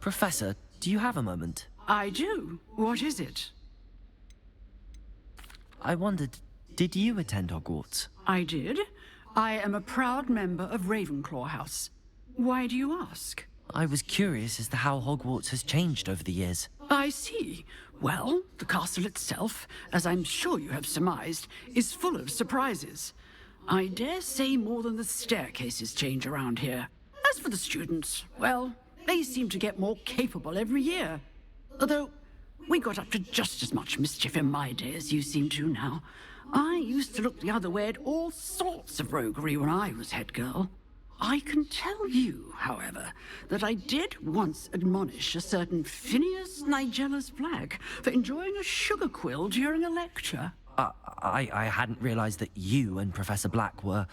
Professor, do you have a moment? I do. What is it? I wondered, did you attend Hogwarts? I did. I am a proud member of Ravenclaw House. Why do you ask? I was curious as to how Hogwarts has changed over the years. I see. Well, the castle itself, as I'm sure you have surmised, is full of surprises. I dare say more than the staircases change around here. As for the students, well, they seem to get more capable every year. Although, we got up to just as much mischief in my day as you seem to now. I used to look the other way at all sorts of roguery when I was head girl. I can tell you, however, that I did once admonish a certain Phineas Nigella's Black for enjoying a sugar quill during a lecture. I hadn't realized that you and Professor Black were,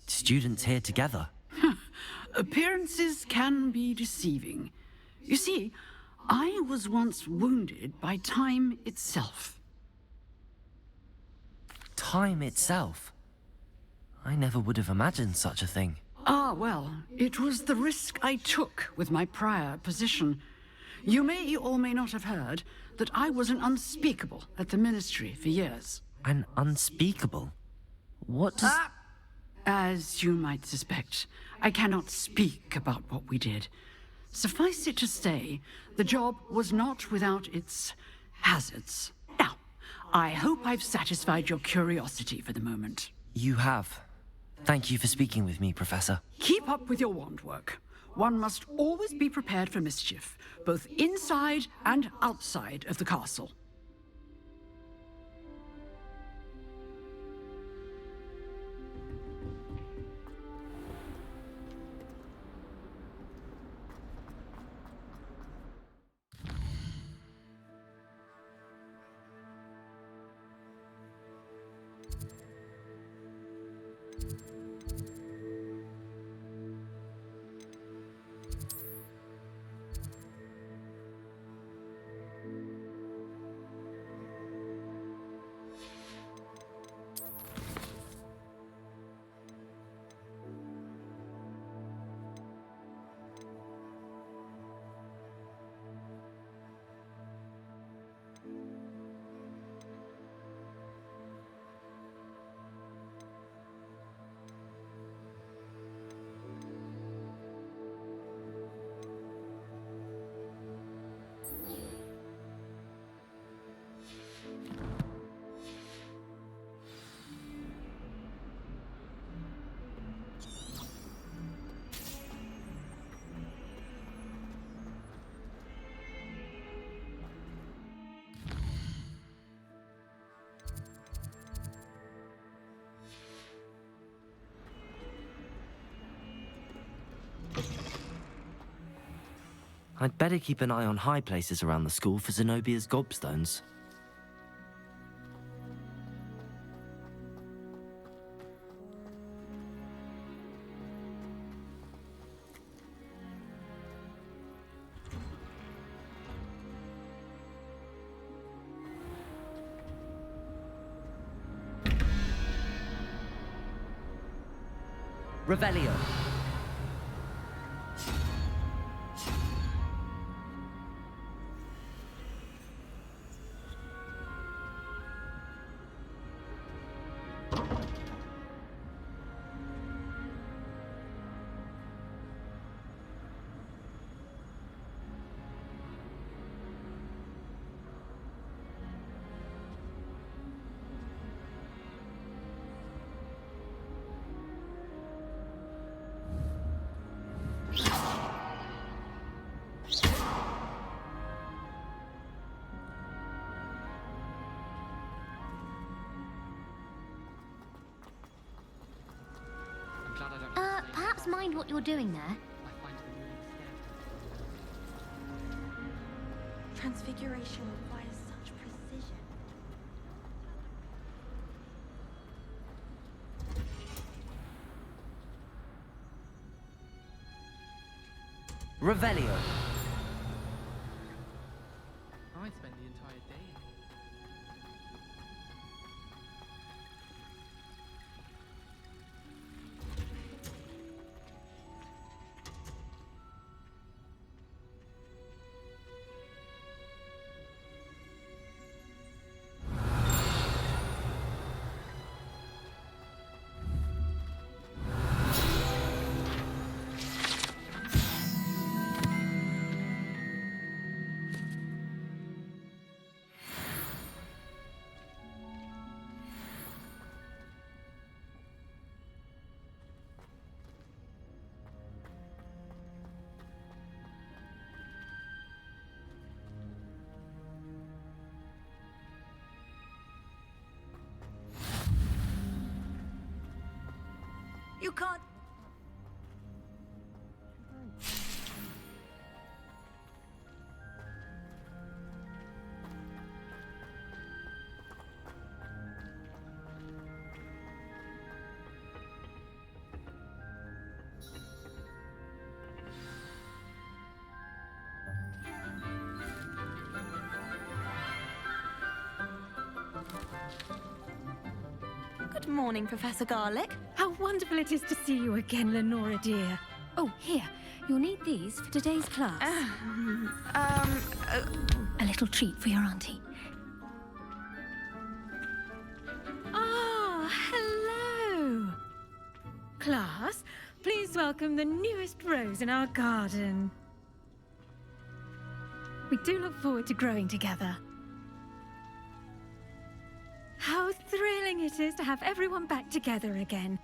students here together. Appearances can be deceiving. You see, I was once wounded by time itself. Time itself? I never would have imagined such a thing. Ah, well, it was the risk I took with my prior position. You may or may not have heard that I was an unspeakable at the Ministry for years. An unspeakable? What does... As you might suspect, I cannot speak about what we did. Suffice it to say, the job was not without its hazards. Now, I hope I've satisfied your curiosity for the moment. You have. Thank you for speaking with me, Professor. Keep up with your wand work. One must always be prepared for mischief, both inside and outside of the castle. I'd better keep an eye on high places around the school for Zenobia's gobstones. Revelio. Perhaps mind what you're doing there? Transfiguration requires such precision. Revelio. I spend the entire day in here. You can't... Good morning, Professor Garlick. How wonderful it is to see you again, Lenora dear. Oh, here. You'll need these for today's class. A little treat for your auntie. Ah, hello. Class, please welcome the newest rose in our garden. We do look forward to growing together. How thrilling it is to have everyone back together again.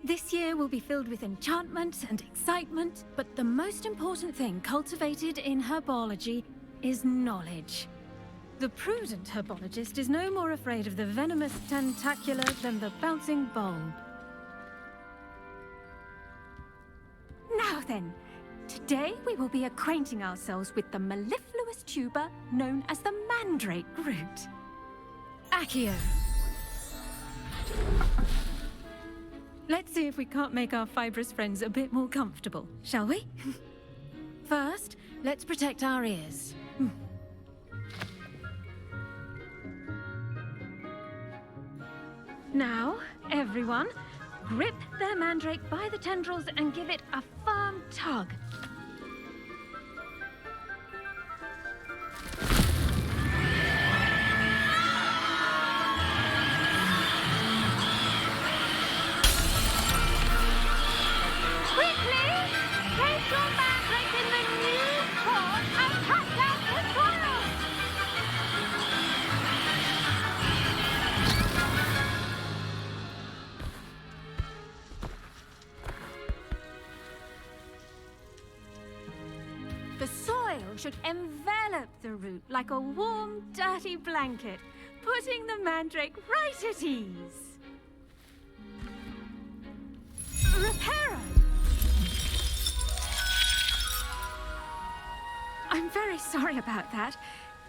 This year will be filled with enchantment and excitement, but the most important thing cultivated in herbology is knowledge. The prudent herbologist is no more afraid of the venomous tentacular than the bouncing bulb. Now then, today we will be acquainting ourselves with the mellifluous tuber known as the mandrake root. Accio. Let's see if we can't make our fibrous friends a bit more comfortable, shall we? First, let's protect our ears. Now, everyone, grip their mandrake by the tendrils and give it a firm tug. The soil should envelop the root like a warm, dirty blanket, putting the mandrake right at ease. Reparo! I'm very sorry about that.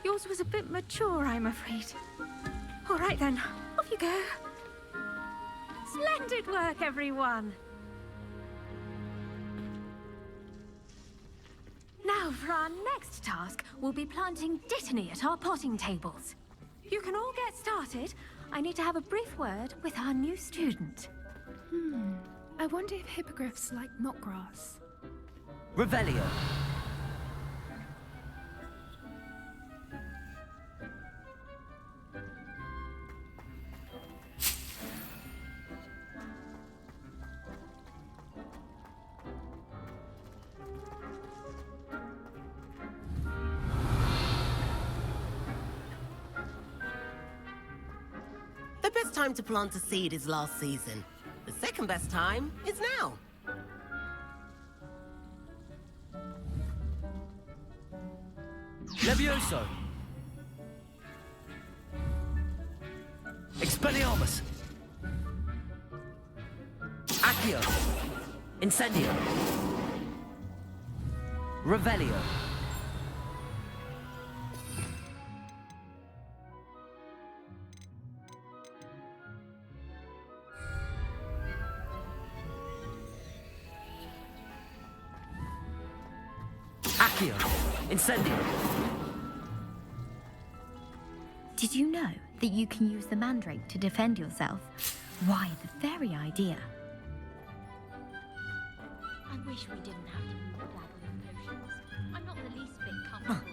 Yours was a bit mature, I'm afraid. All right then, off you go. Splendid work, everyone! Now, for our next task, we'll be planting dittany at our potting tables. You can all get started. I need to have a brief word with our new student. I wonder if hippogriffs like knotgrass. Revelio. The best time to plant a seed is last season. The second best time is now. Levioso. Expelliarmus. Accio. Incendio. Revelio. Accio. Incendio. Did you know that you can use the mandrake to defend yourself? Why, the very idea. I wish we didn't have to dabble in potions. I'm not the least bit comfortable with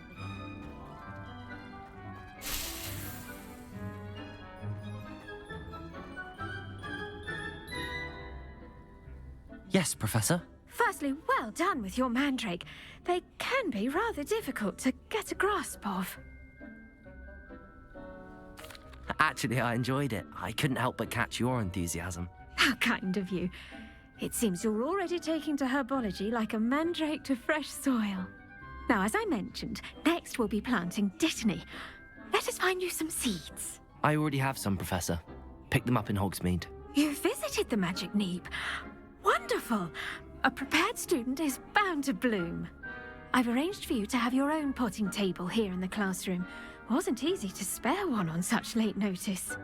it. Yes, Professor. Firstly, well done with your mandrake. They can be rather difficult to get a grasp of. Actually, I enjoyed it. I couldn't help but catch your enthusiasm. How kind of you. It seems you're already taking to herbology like a mandrake to fresh soil. Now, as I mentioned, next we'll be planting dittany. Let us find you some seeds. I already have some, Professor. Picked them up in Hogsmeade. You visited the Magic Neep. Wonderful! A prepared student is bound to bloom. I've arranged for you to have your own potting table here in the classroom. Wasn't easy to spare one on such late notice.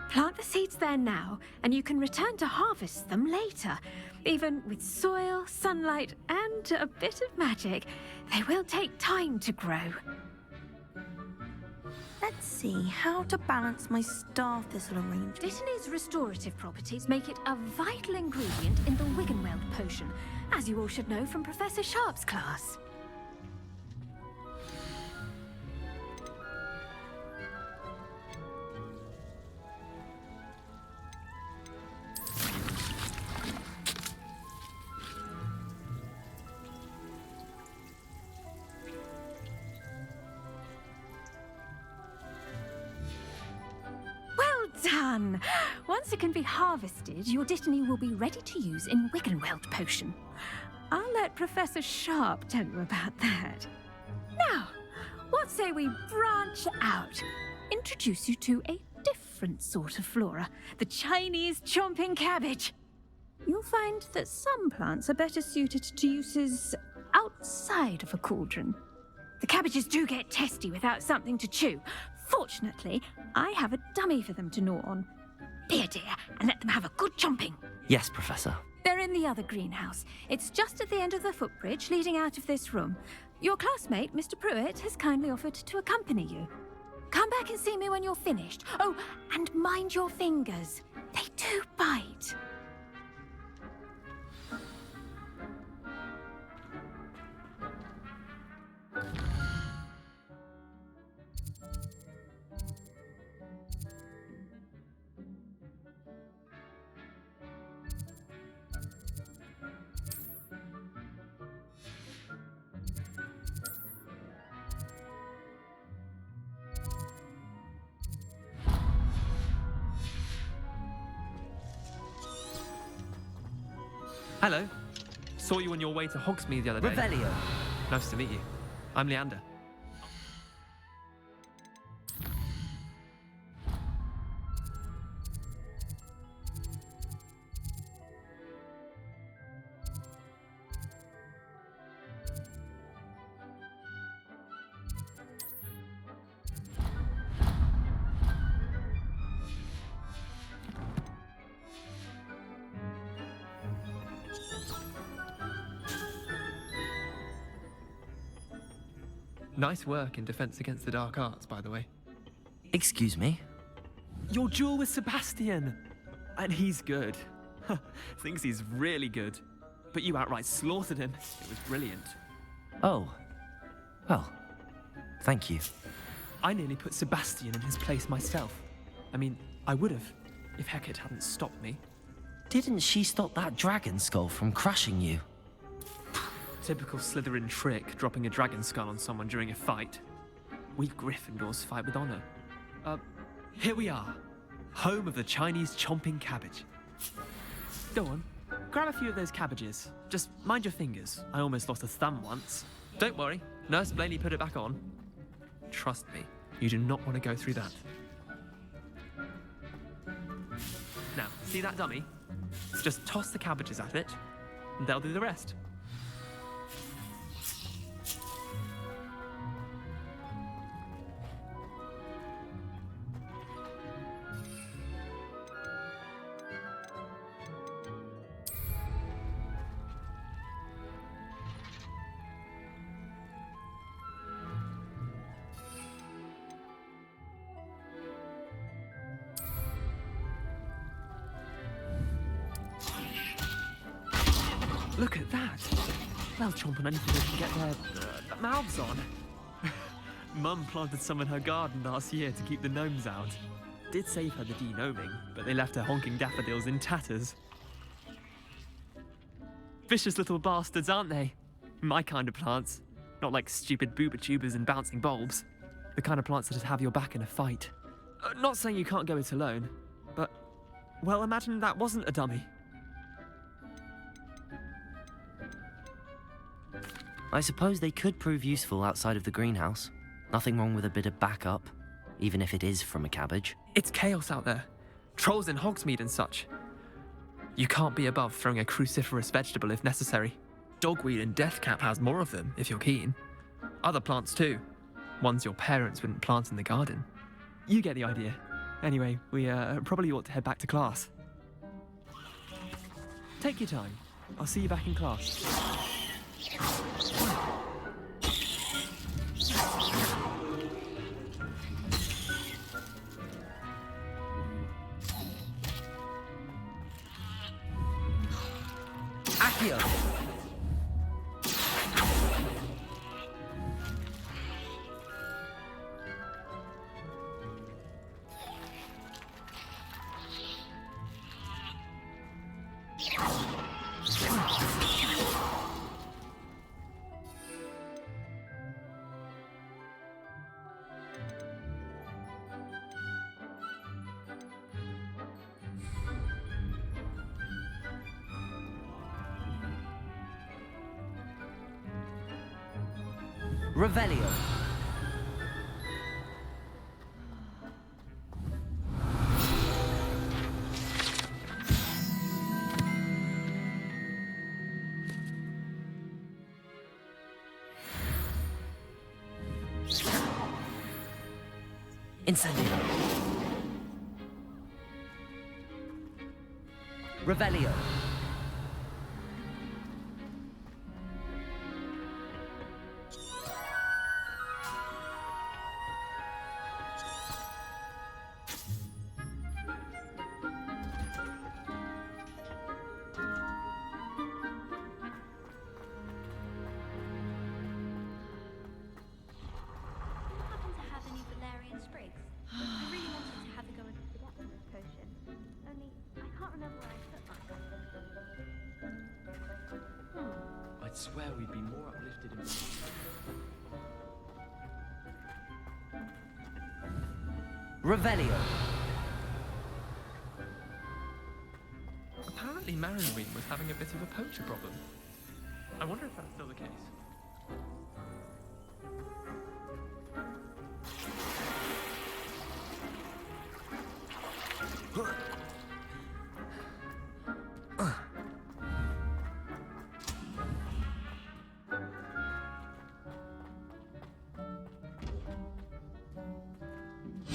Plant the seeds there now, and you can return to harvest them later. Even with soil, sunlight, and a bit of magic, they will take time to grow. Let's see how to balance my star thistle arrangement. Dittany's restorative properties make it a vital ingredient in the Wiggenweld potion, as you all should know from Professor Sharp's class. Done! Once it can be harvested, your Dittany will be ready to use in Wiggenweld potion. I'll let Professor Sharp tell you about that. Now, what say we branch out? Introduce you to a different sort of flora, the Chinese chomping cabbage. You'll find that some plants are better suited to uses outside of a cauldron. The cabbages do get testy without something to chew. Fortunately, I have a dummy for them to gnaw on. Be a dear and let them have a good chomping. Yes, Professor. They're in the other greenhouse. It's just at the end of the footbridge leading out of this room. Your classmate, Mr. Pruitt, has kindly offered to accompany you. Come back and see me when you're finished. Oh, and mind your fingers. They do bite. Hello. Saw you on your way to Hogsmeade the other day. Revelio. Nice to meet you. I'm Leander. Nice work in Defense Against the Dark Arts, by the way. Excuse me? Your duel with Sebastian! And he's good. Thinks he's really good. But you outright slaughtered him. It was brilliant. Oh. Well, thank you. I nearly put Sebastian in his place myself. I mean, I would have, if Hecate hadn't stopped me. Didn't she stop that dragon skull from crushing you? Typical Slytherin trick, dropping a dragon skull on someone during a fight. We Gryffindors fight with honor. Here we are. Home of the Chinese chomping cabbage. Go on, grab a few of those cabbages. Just mind your fingers. I almost lost a thumb once. Don't worry, Nurse Blaney put it back on. Trust me, you do not want to go through that. Now, see that dummy? Just toss the cabbages at it, and they'll do the rest. Look at that! They'll chomp on anything they can get their mouths on. Mum planted some in her garden last year to keep the gnomes out. Did save her the de-gnoming, but they left her honking daffodils in tatters. Vicious little bastards, aren't they? My kind of plants. Not like stupid booba-tubers and bouncing bulbs. The kind of plants that'd have your back in a fight. Not saying you can't go it alone, but, well, imagine that wasn't a dummy. I suppose they could prove useful outside of the greenhouse. Nothing wrong with a bit of backup, even if it is from a cabbage. It's chaos out there. Trolls in Hogsmeade and such. You can't be above throwing a cruciferous vegetable if necessary. Dogweed and deathcap has more of them, if you're keen. Other plants too. Ones your parents wouldn't plant in the garden. You get the idea. Anyway, we probably ought to head back to class. Take your time. I'll see you back in class. Accio! Revelio. Incendio. Revelio. Happen to have any valerian sprigs? I really wanted to have a go at the forgetfulness potion. Only I can't remember where I put mine. I'd swear we'd be more uplifted in... Revelio. Apparently Marinween was having a bit of a poacher problem. I wonder if that's still the case.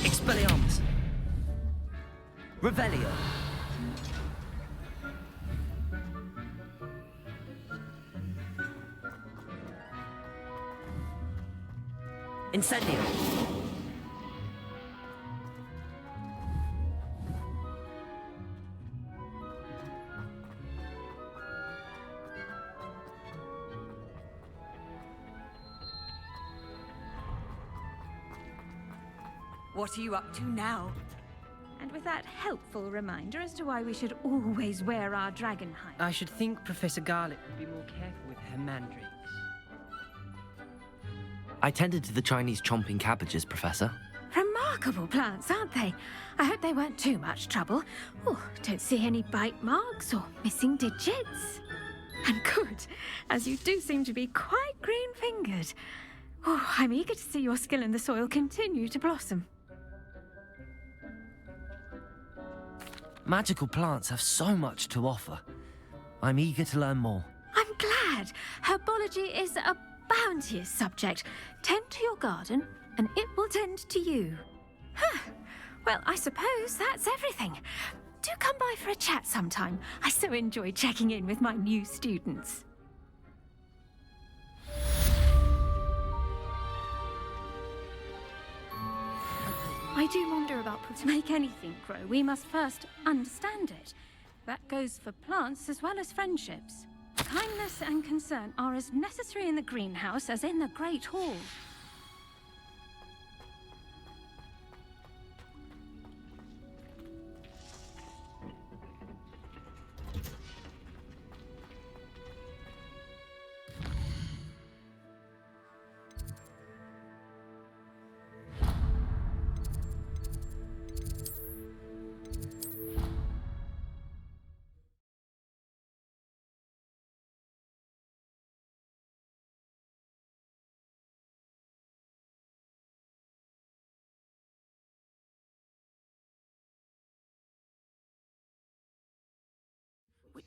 Expelliarmus. Revelio. Incendio. What are you up to now? And with that helpful reminder as to why we should always wear our dragon hide. I should think Professor Garlick would be more careful with her mandrakes. I tended to the Chinese chomping cabbages, Professor. Remarkable plants, aren't they? I hope they weren't too much trouble. Oh, don't see any bite marks or missing digits. And good, as you do seem to be quite green-fingered. Oh, I'm eager to see your skill in the soil continue to blossom. Magical plants have so much to offer. I'm eager to learn more. I'm glad. Herbology is a bounteous subject. Tend to your garden, and it will tend to you. Huh. Well, I suppose that's everything. Do come by for a chat sometime. I so enjoy checking in with my new students. I do wonder about to make anything grow, we must first understand it. That goes for plants as well as friendships. Kindness and concern are as necessary in the greenhouse as in the Great Hall.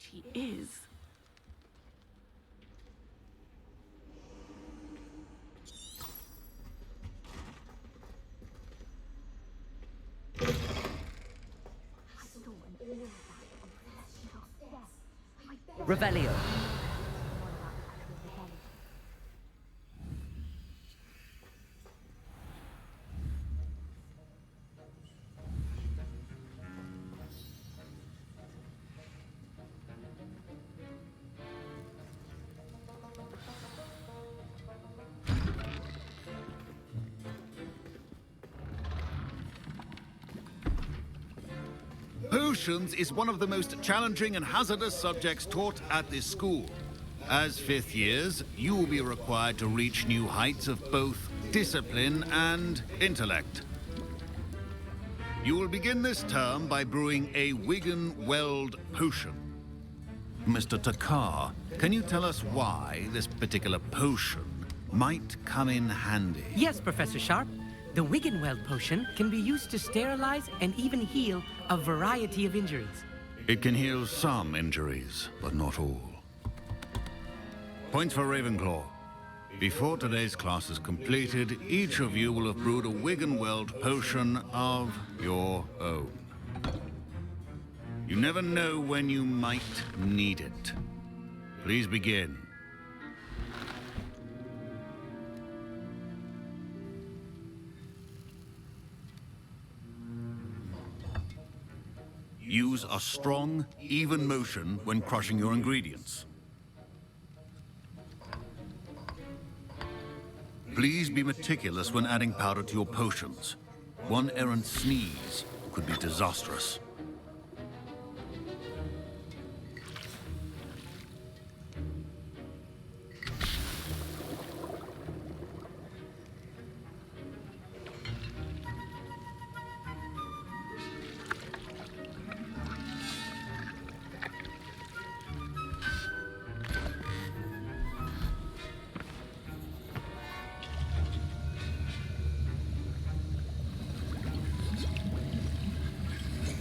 She is. Revelio. Potions is one of the most challenging and hazardous subjects taught at this school. As fifth years, you will be required to reach new heights of both discipline and intellect. You will begin this term by brewing a Wigan-Weld potion. Mr. Takar, can you tell us why this particular potion might come in handy? Yes, Professor Sharp. The Wigan-Weld potion can be used to sterilize and even heal a variety of injuries. It can heal some injuries, but not all. Points for Ravenclaw. Before today's class is completed, each of you will have brewed a Wigan-Weld potion of your own. You never know when you might need it. Please begin. Use a strong, even motion when crushing your ingredients. Please be meticulous when adding powder to your potions. One errant sneeze could be disastrous.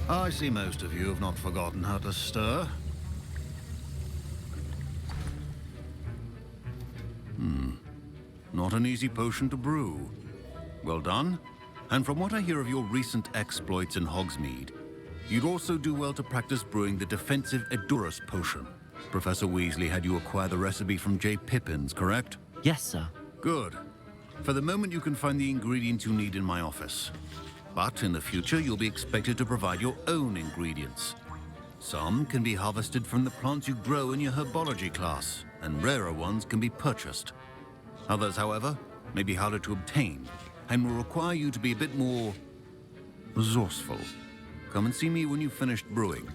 I see most of you have not forgotten how to stir. Not an easy potion to brew. Well done. And from what I hear of your recent exploits in Hogsmeade, you'd also do well to practice brewing the defensive Edurus potion. Professor Weasley had you acquire the recipe from J. Pippins, correct? Yes, sir. Good. For the moment, you can find the ingredients you need in my office. But in the future, you'll be expected to provide your own ingredients. Some can be harvested from the plants you grow in your herbology class, and rarer ones can be purchased. Others, however, may be harder to obtain, and will require you to be a bit more resourceful. Come and see me when you've finished brewing,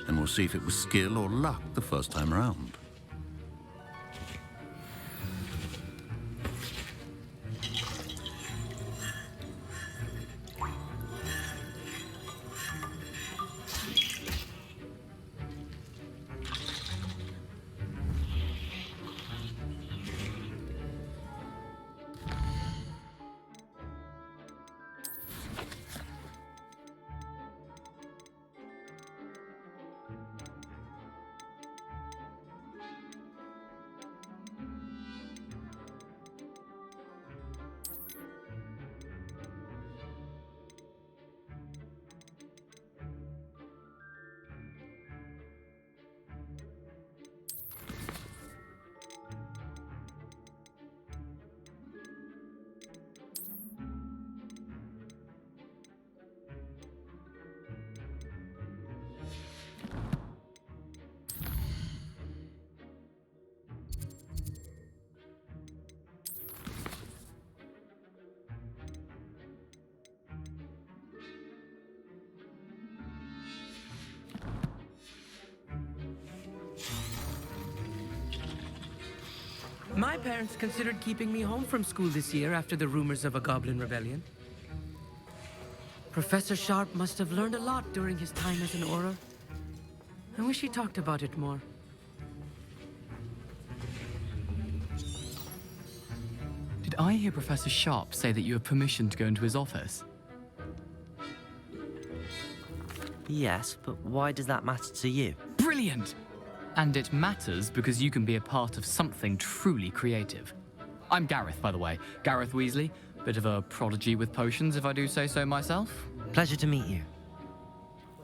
and we'll see if it was skill or luck the first time around. My parents considered keeping me home from school this year after the rumors of a goblin rebellion. Professor Sharp must have learned a lot during his time as an Auror. I wish he talked about it more. Did I hear Professor Sharp say that you have permission to go into his office? Yes, but why does that matter to you? Brilliant! Brilliant! And it matters because you can be a part of something truly creative. I'm Gareth, by the way. Gareth Weasley. Bit of a prodigy with potions, if I do say so myself. Pleasure to meet you.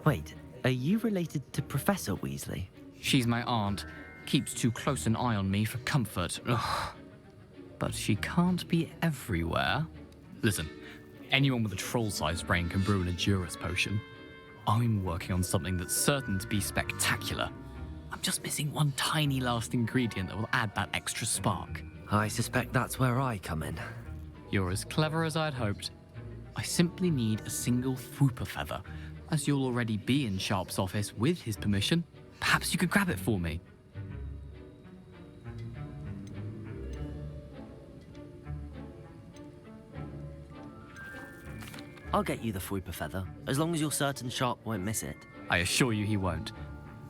Wait, are you related to Professor Weasley? She's my aunt. Keeps too close an eye on me for comfort. Ugh. But she can't be everywhere. Listen, anyone with a troll-sized brain can brew an Edurus potion. I'm working on something that's certain to be spectacular. I'm just missing one tiny last ingredient that will add that extra spark. I suspect that's where I come in. You're as clever as I'd hoped. I simply need a single Fwooper feather. As you'll already be in Sharp's office with his permission, perhaps you could grab it for me. I'll get you the Fwooper feather, as long as you're certain Sharp won't miss it. I assure you he won't.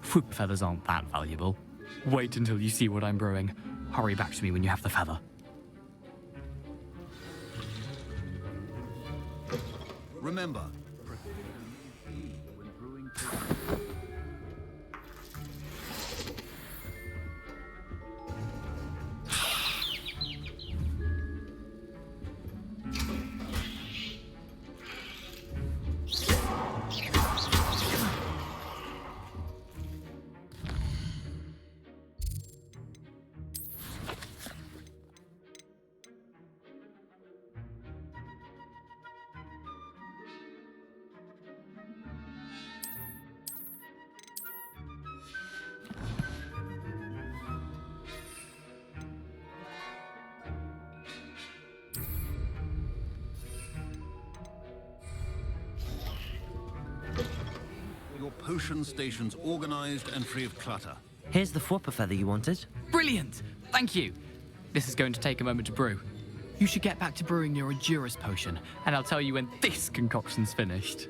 Fwooper feathers aren't that valuable. Wait until you see what I'm brewing. Hurry back to me when you have the feather. Remember, your potion station's organized and free of clutter. Here's the Fwooper feather you wanted. Brilliant! Thank you! This is going to take a moment to brew. You should get back to brewing your Edurus potion, and I'll tell you when this concoction's finished.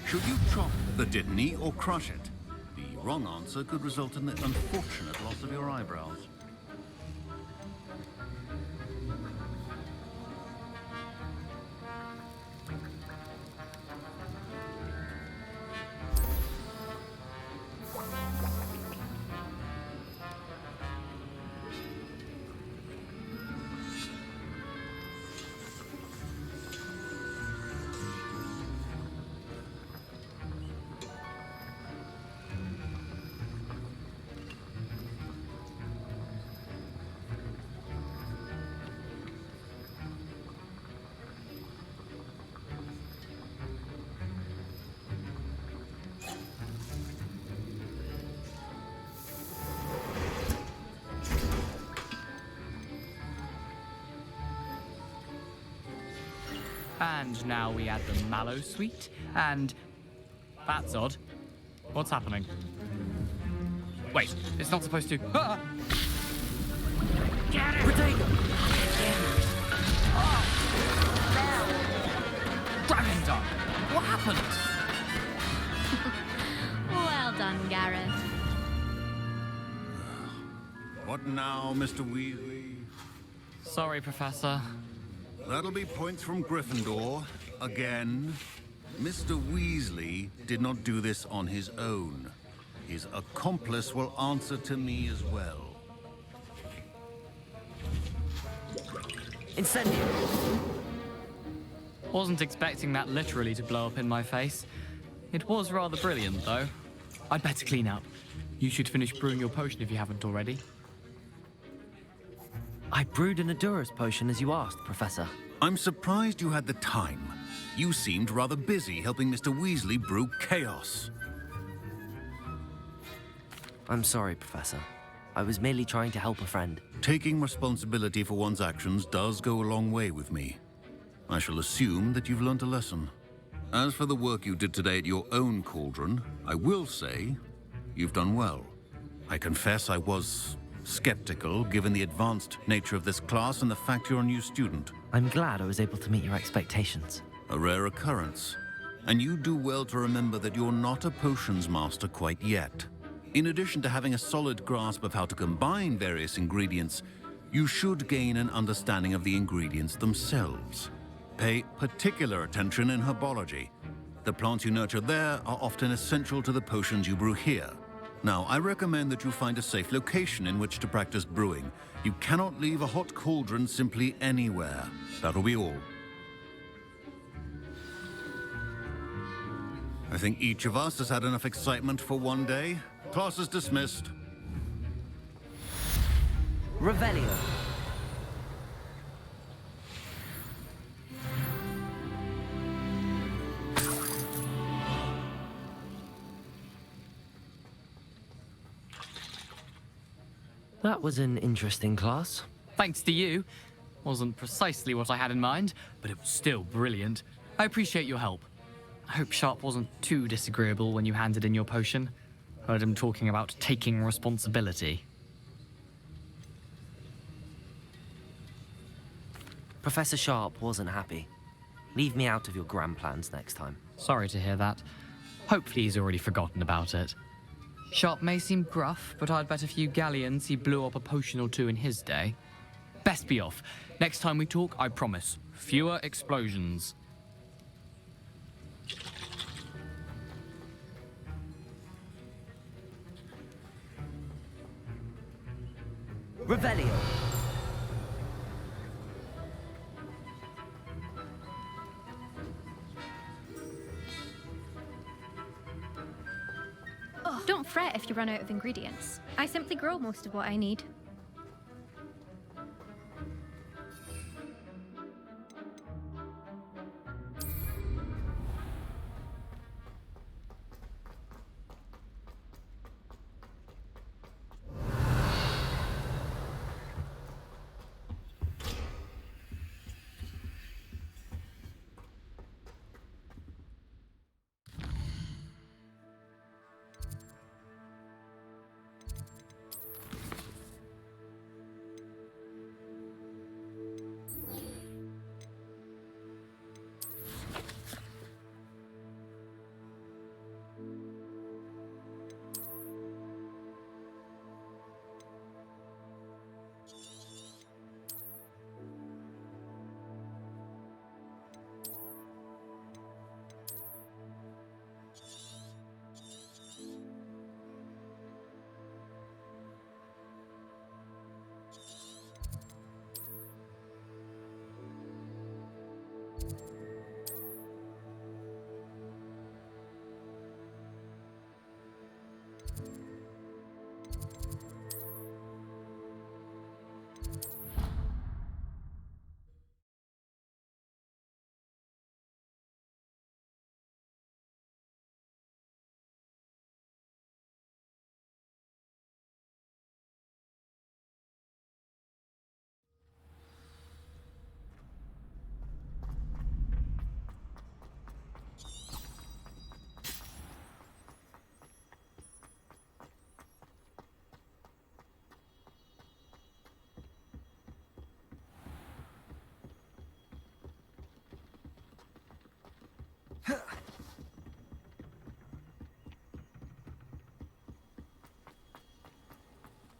Should you chop the Didney or crush it? The wrong answer could result in the unfortunate loss of your eyebrows. And now we add the mallow sweet, and... That's odd. What's happening? Wait, it's not supposed to... Ah! Get it! Potato! Dragon Dog! What happened? Well done, Gareth. What now, Mr. Weasley? Sorry, Professor. That'll be points from Gryffindor. Again. Mr. Weasley did not do this on his own. His accomplice will answer to me as well. Incendio! Wasn't expecting that literally to blow up in my face. It was rather brilliant, though. I'd better clean up. You should finish brewing your potion if you haven't already. I brewed an Edurus potion as you asked, Professor. I'm surprised you had the time. You seemed rather busy helping Mr. Weasley brew chaos. I'm sorry, Professor. I was merely trying to help a friend. Taking responsibility for one's actions does go a long way with me. I shall assume that you've learnt a lesson. As for the work you did today at your own cauldron, I will say you've done well. I confess I was skeptical, given the advanced nature of this class and the fact you're a new student. I'm glad I was able to meet your expectations. A rare occurrence. And you do well to remember that you're not a potions master quite yet. In addition to having a solid grasp of how to combine various ingredients, you should gain an understanding of the ingredients themselves. Pay particular attention in herbology. The plants you nurture there are often essential to the potions you brew here. Now, I recommend that you find a safe location in which to practice brewing. You cannot leave a hot cauldron simply anywhere. That'll be all. I think each of us has had enough excitement for one day. Class is dismissed. Revelio. That was an interesting class. Thanks to you. Wasn't precisely what I had in mind, but it was still brilliant. I appreciate your help. I hope Sharp wasn't too disagreeable when you handed in your potion. Heard him talking about taking responsibility. Professor Sharp wasn't happy. Leave me out of your grand plans next time. Sorry to hear that. Hopefully he's already forgotten about it. Sharp may seem gruff, but I'd bet a few galleons he blew up a potion or two in his day. Best be off. Next time we talk, I promise, fewer explosions. Revelio. Don't fret if you run out of ingredients. I simply grow most of what I need.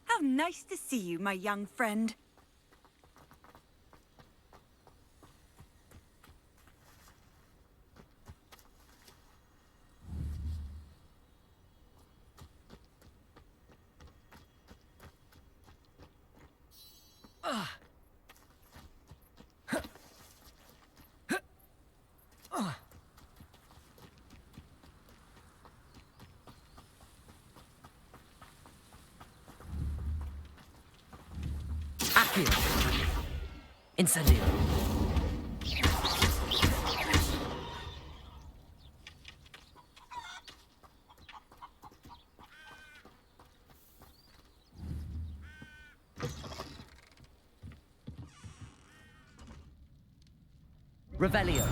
How nice to see you, my young friend. Accio. Incendio. Revelio.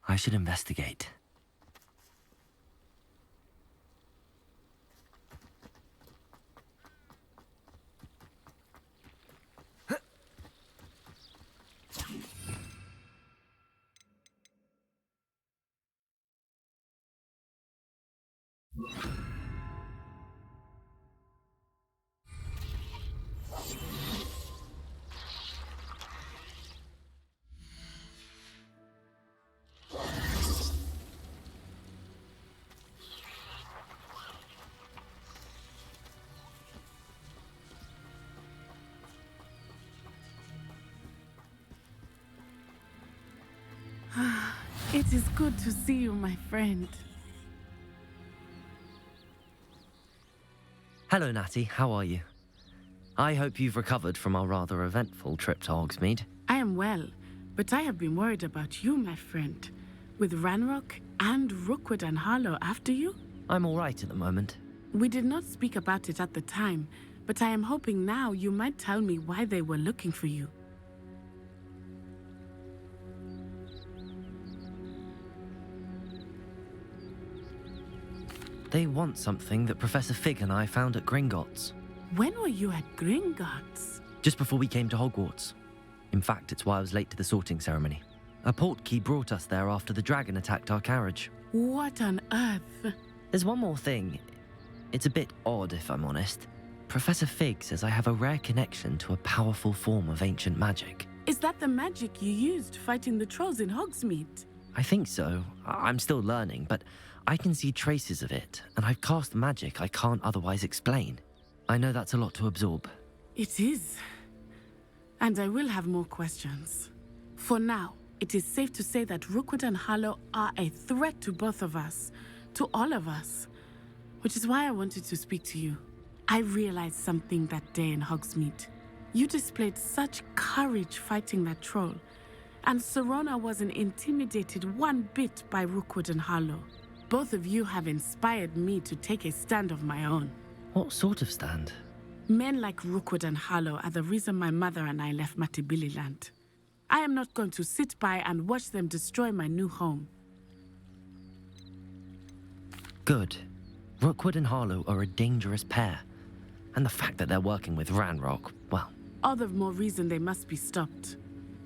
I should investigate. It is good to see you, my friend. Hello, Natty. How are you? I hope you've recovered from our rather eventful trip to Hogsmeade. I am well, but I have been worried about you, my friend. With Ranrock and Rookwood and Harlow after you? I'm all right at the moment. We did not speak about it at the time, but I am hoping now you might tell me why they were looking for you. They want something that Professor Fig and I found at Gringotts. When were you at Gringotts? Just before we came to Hogwarts. In fact, it's why I was late to the sorting ceremony. A portkey brought us there after the dragon attacked our carriage. What on earth? There's one more thing. It's a bit odd, if I'm honest. Professor Fig says I have a rare connection to a powerful form of ancient magic. Is that the magic you used fighting the trolls in Hogsmeade? I think so. I'm still learning, but I can see traces of it, and I've cast magic I can't otherwise explain. I know that's a lot to absorb. It is. And I will have more questions. For now, it is safe to say that Rookwood and Harlow are a threat to both of us, to all of us, which is why I wanted to speak to you. I realized something that day in Hogsmeade. You displayed such courage fighting that troll, and Serona wasn't intimidated one bit by Rookwood and Harlow. Both of you have inspired me to take a stand of my own. What sort of stand? Men like Rookwood and Harlow are the reason my mother and I left Matabeleland. I am not going to sit by and watch them destroy my new home. Good. Rookwood and Harlow are a dangerous pair. And the fact that they're working with Ranrock, well... All the more reason they must be stopped.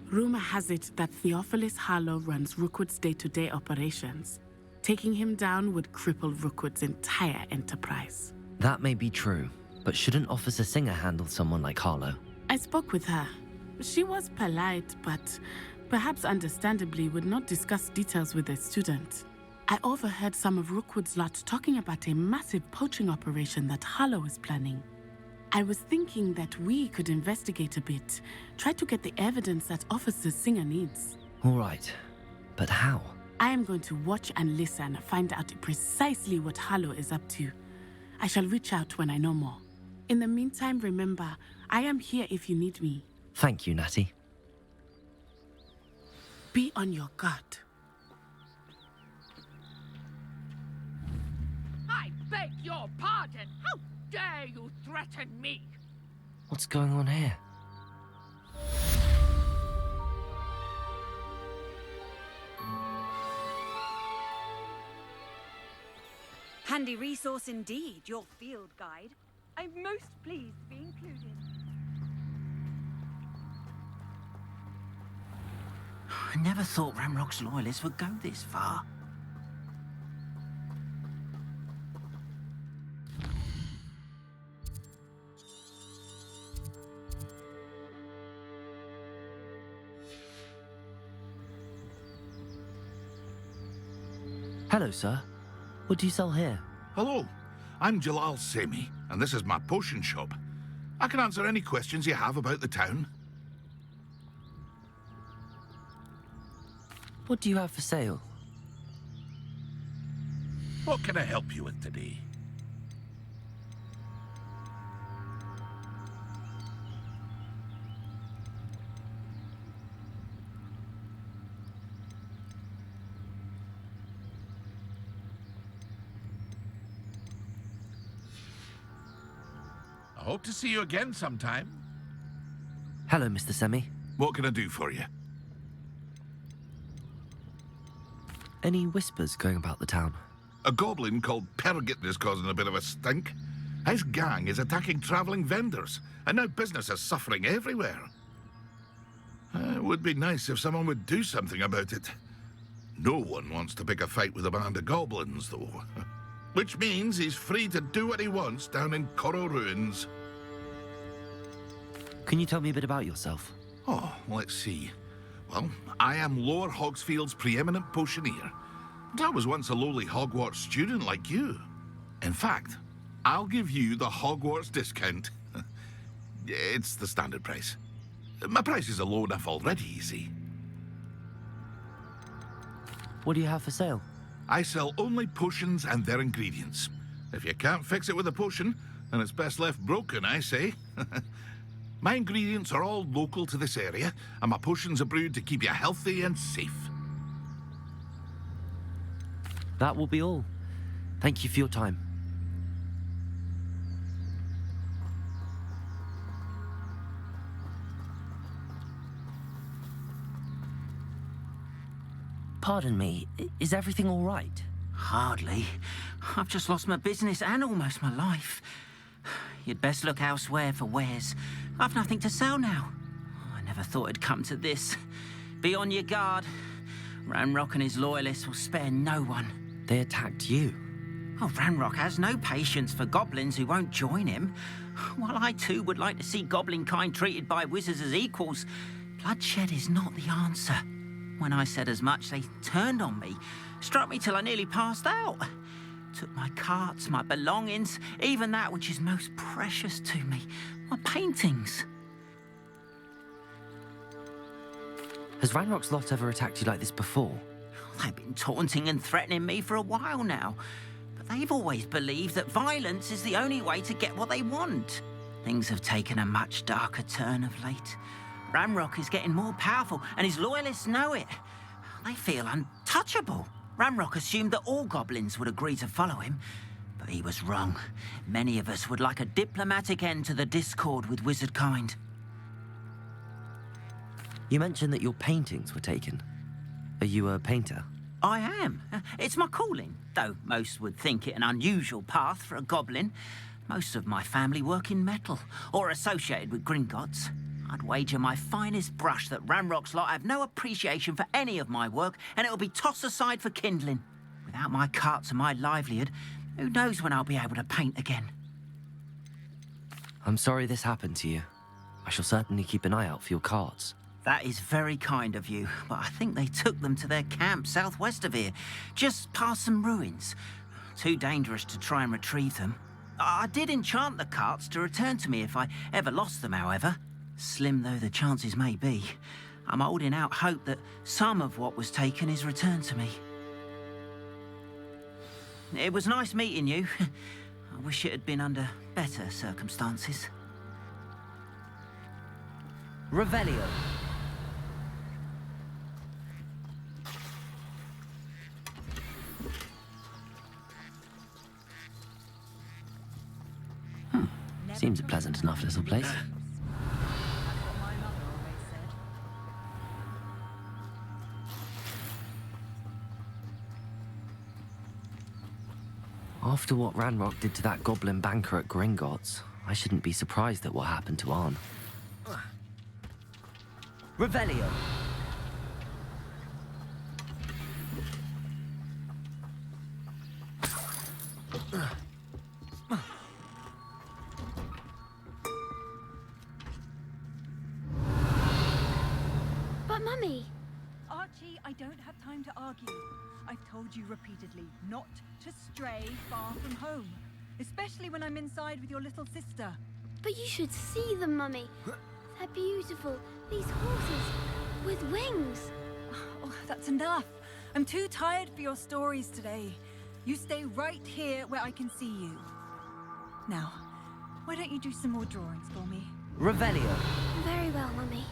Rumor has it that Theophilus Harlow runs Rookwood's day-to-day operations. Taking him down would cripple Rookwood's entire enterprise. That may be true, but shouldn't Officer Singer handle someone like Harlow? I spoke with her. She was polite, but perhaps understandably would not discuss details with a student. I overheard some of Rookwood's lot talking about a massive poaching operation that Harlow is planning. I was thinking that we could investigate a bit, try to get the evidence that Officer Singer needs. All right, but how? I am going to watch and listen, find out precisely what Harlow is up to. I shall reach out when I know more. In the meantime, remember, I am here if you need me. Thank you, Natty. Be on your guard. I beg your pardon! How dare you threaten me? What's going on here? Handy resource indeed, your field guide. I'm most pleased to be included. I never thought Ranrock's loyalists would go this far. Hello, sir. What do you sell here? Hello, I'm Jalal Semi, and this is my potion shop. I can answer any questions you have about the town. What do you have for sale? What can I help you with today? I hope to see you again sometime. Hello, Mr. Semi. What can I do for you? Any whispers going about the town? A goblin called Pergit is causing a bit of a stink. His gang is attacking traveling vendors, and now business is suffering everywhere. It would be nice if someone would do something about it. No one wants to pick a fight with a band of goblins, though. Which means he's free to do what he wants down in Coral Ruins. Can you tell me a bit about yourself? Oh, let's see. Well, I am Lower Hogsfield's preeminent potioneer. And I was once a lowly Hogwarts student like you. In fact, I'll give you the Hogwarts discount. It's the standard price. My prices are low enough already, you see. What do you have for sale? I sell only potions and their ingredients. If you can't fix it with a potion, then it's best left broken, I say. My ingredients are all local to this area, and my potions are brewed to keep you healthy and safe. That will be all. Thank you for your time. Pardon me, is everything all right? Hardly. I've just lost my business and almost my life. You'd best look elsewhere for wares. I've nothing to sell now. I never thought it'd come to this. Be on your guard. Ranrock and his loyalists will spare no one. They attacked you. Oh, Ranrock has no patience for goblins who won't join him. While I too would like to see goblin kind treated by wizards as equals, bloodshed is not the answer. When I said as much, they turned on me, struck me till I nearly passed out. Took my carts, my belongings, even that which is most precious to me, my paintings. Has Ranrock's lot ever attacked you like this before? They've been taunting and threatening me for a while now, but they've always believed that violence is the only way to get what they want. Things have taken a much darker turn of late. Ranrock is getting more powerful, and his loyalists know it. They feel untouchable. Ranrock assumed that all goblins would agree to follow him, but he was wrong. Many of us would like a diplomatic end to the discord with wizard kind. You mentioned that your paintings were taken. Are you a painter? I am. It's my calling, though most would think it an unusual path for a goblin. Most of my family work in metal, or associated with Gringotts. I'd wager my finest brush that Ranrock's lot have no appreciation for any of my work, and it'll be tossed aside for kindling. Without my carts and my livelihood, who knows when I'll be able to paint again? I'm sorry this happened to you. I shall certainly keep an eye out for your carts. That is very kind of you, but I think they took them to their camp southwest of here, just past some ruins. Too dangerous to try and retrieve them. I did enchant the carts to return to me if I ever lost them, however. Slim though the chances may be, I'm holding out hope that some of what was taken is returned to me. It was nice meeting you. I wish it had been under better circumstances. Revelio. Seems a pleasant enough little place. After what Ranrock did to that goblin banker at Gringotts, I shouldn't be surprised at what happened to Arn. Revelio. But Mummy! Archie, I don't have time to argue. I've told you repeatedly not to stray far from home, especially when I'm inside with your little sister. But you should see them, Mummy. They're beautiful. These horses with wings. Oh, that's enough. I'm too tired for your stories today. You stay right here where I can see you. Now, why don't you do some more drawings for me? Revelio. Very well, Mummy.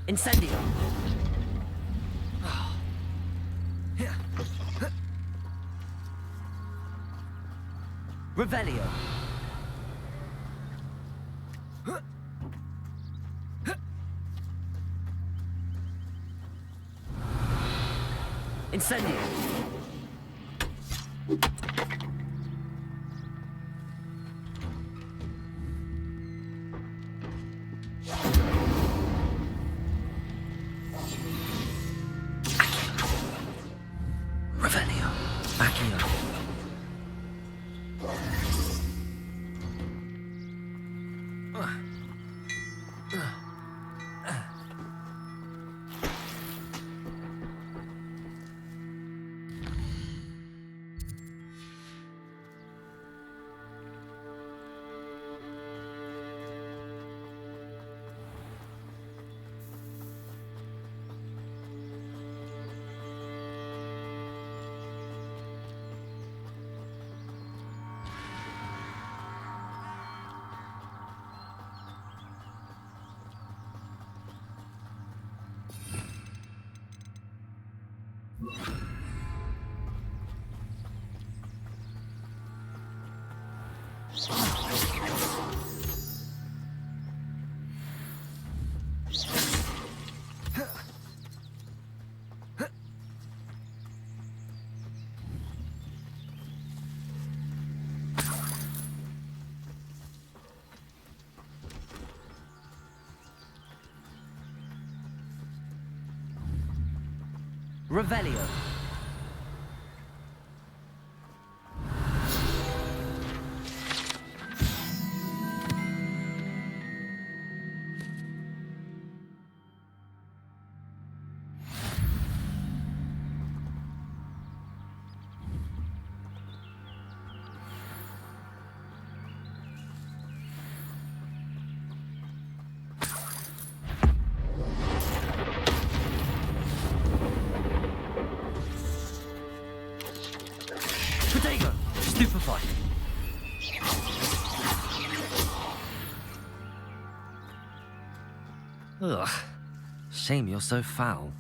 Incendio. Revelio. Incendio! Revelio. Accio. Revelio. Stupefy. Ugh. Shame you're so foul.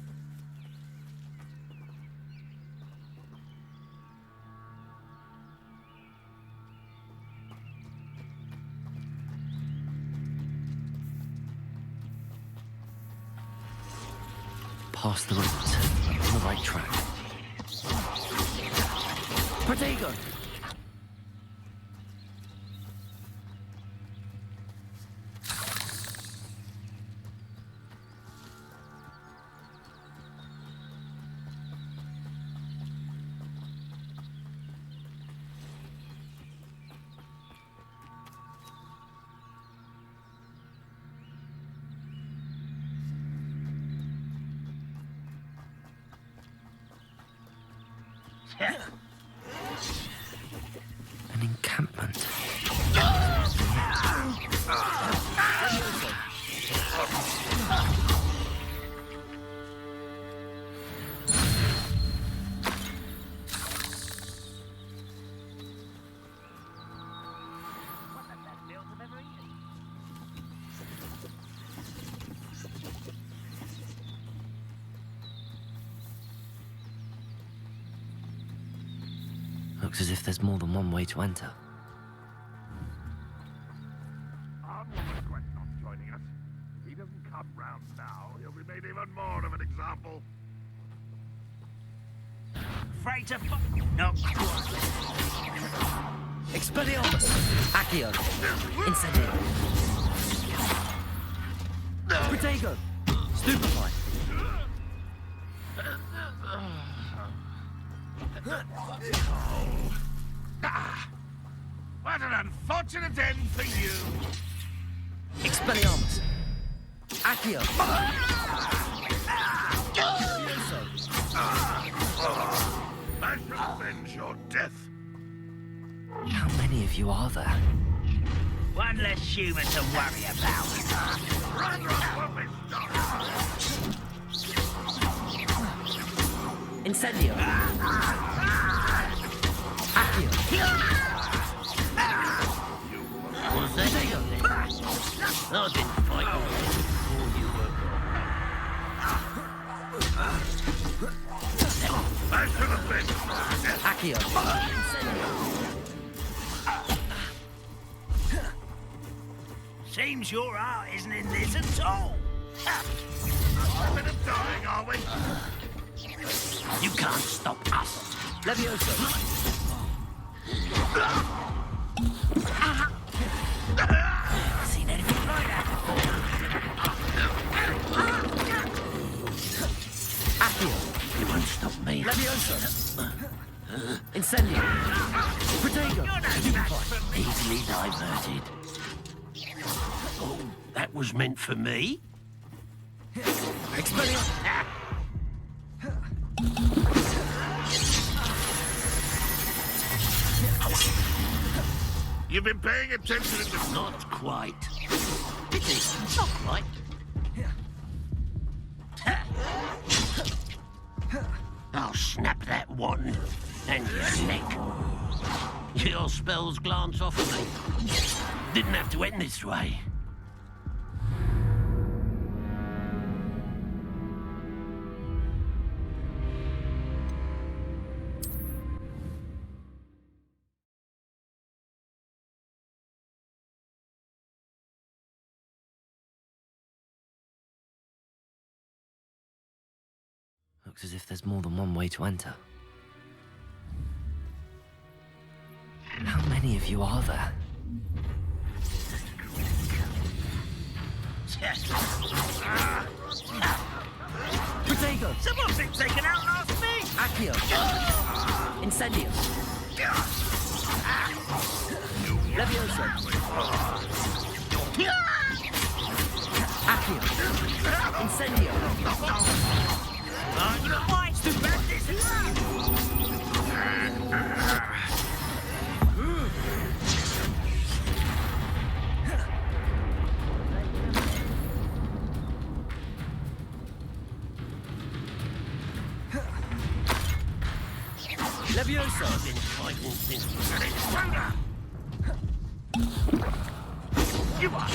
Past the route. I'm on the right track. Protego! An encampment. Looks as if there's more than one way to enter. I'll regret not joining us. If he doesn't come round now, he'll be made even more of an example. Afraid to not quite. Expelliarmus! Accio! Incendio! Protego! Stupefy! What an unfortunate end for you! Expelliarmus! Accio! I shall avenge your death. How many of you are there? One less human to worry about. Incendio! Accio! Was that I didn't fight you before you were I should have been. Accio! Seems your heart isn't in this at all. A bit of dying, are we? You can't stop us. Levioso. Seen anything like that before? Accio. You won't stop me. Levioso. Incendio. Protego. Easily diverted. Oh, that was meant for me? Expelliarmus. You've been paying attention in the... Not quite. Pity, not quite. I'll snap that wand and your neck. Your spells glance off of me. Didn't have to end this way. Looks as if there's more than one way to enter. How many of you are there? Protego! Someone thinks they can outlast me! Accio! Incendio! Levioso! Accio! Incendio! I'm not white to practice. Levioso! I've been fighting since you are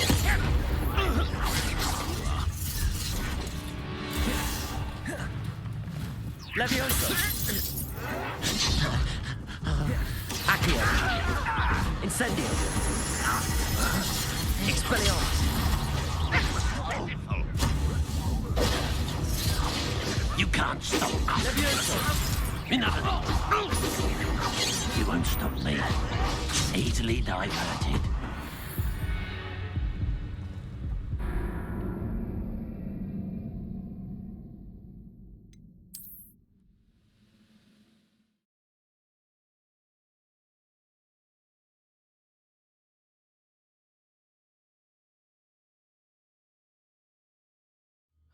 Levioso! Accio! Incendio! Expelliarmus! You can't stop us. Levioso! Enough. You won't stop me. Easily diverted.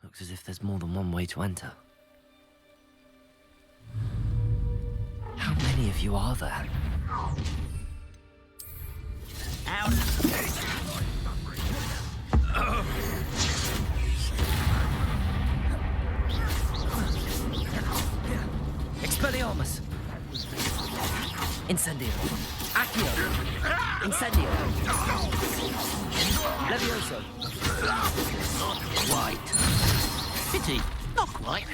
Looks as if there's more than one way to enter. How many of you are there? Out. Expelliarmus! Incendio! Accio! Incendio! Levioso! Not quite. Pity, not quite.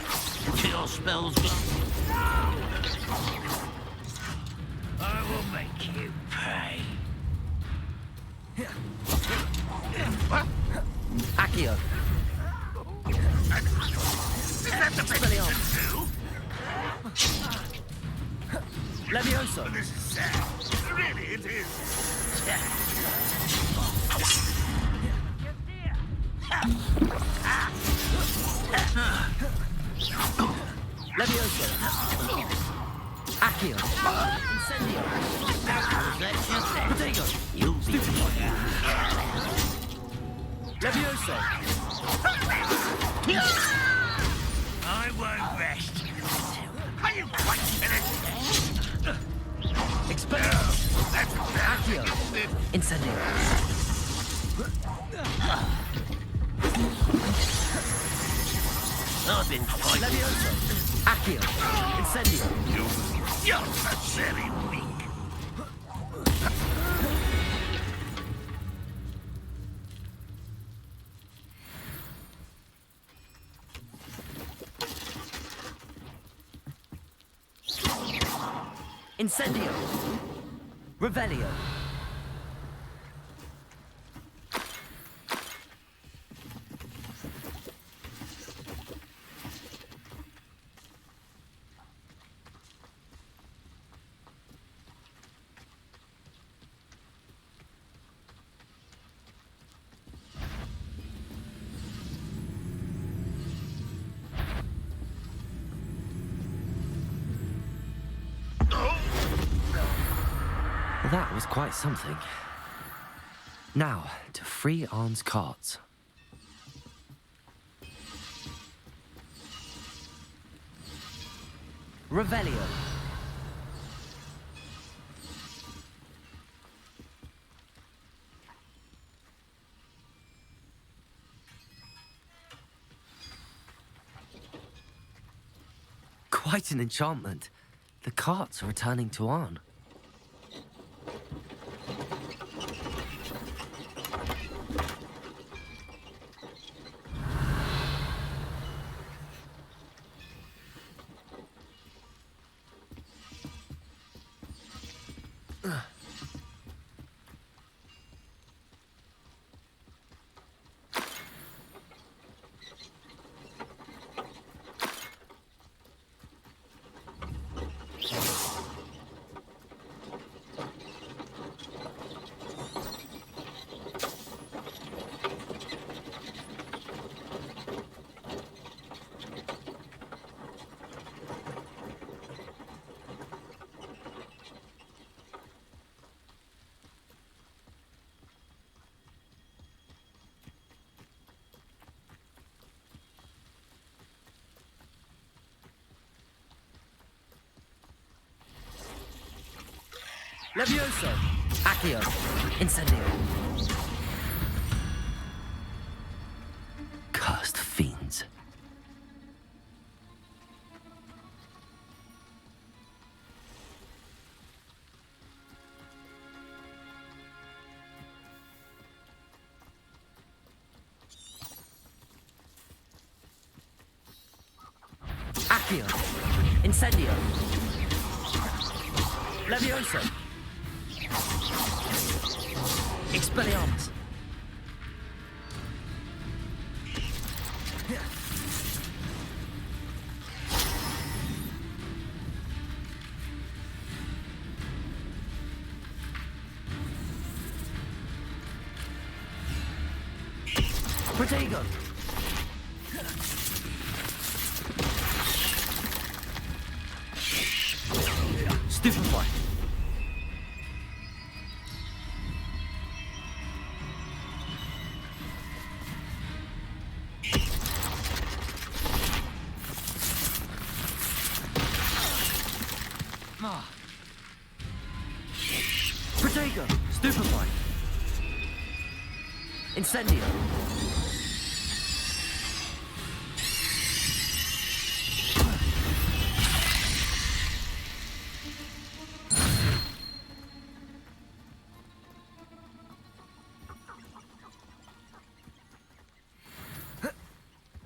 Your spells go. I will make you pay. Accio! Is that the best you can do? Levioso! This is sad. Really, it is. Levioso! Accio! Incendio! Protego! You'll be Levioso! I won't rest. Are you quite finished? Expelliarmus! Accio! Incendio! I've been fighting. Levioso! Accio! Incendio! You're very weak. Incendio! Revelio! That was quite something. Now, to free Arn's carts. Revelio. Quite an enchantment. The carts are returning to Arn. Levioso! Accio! Incendio! Cursed fiends. Accio! Incendio! Levioso! Expelliarmus! Protego! Stupefy! Protego! Stupefy! Incendio!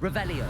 Revelio!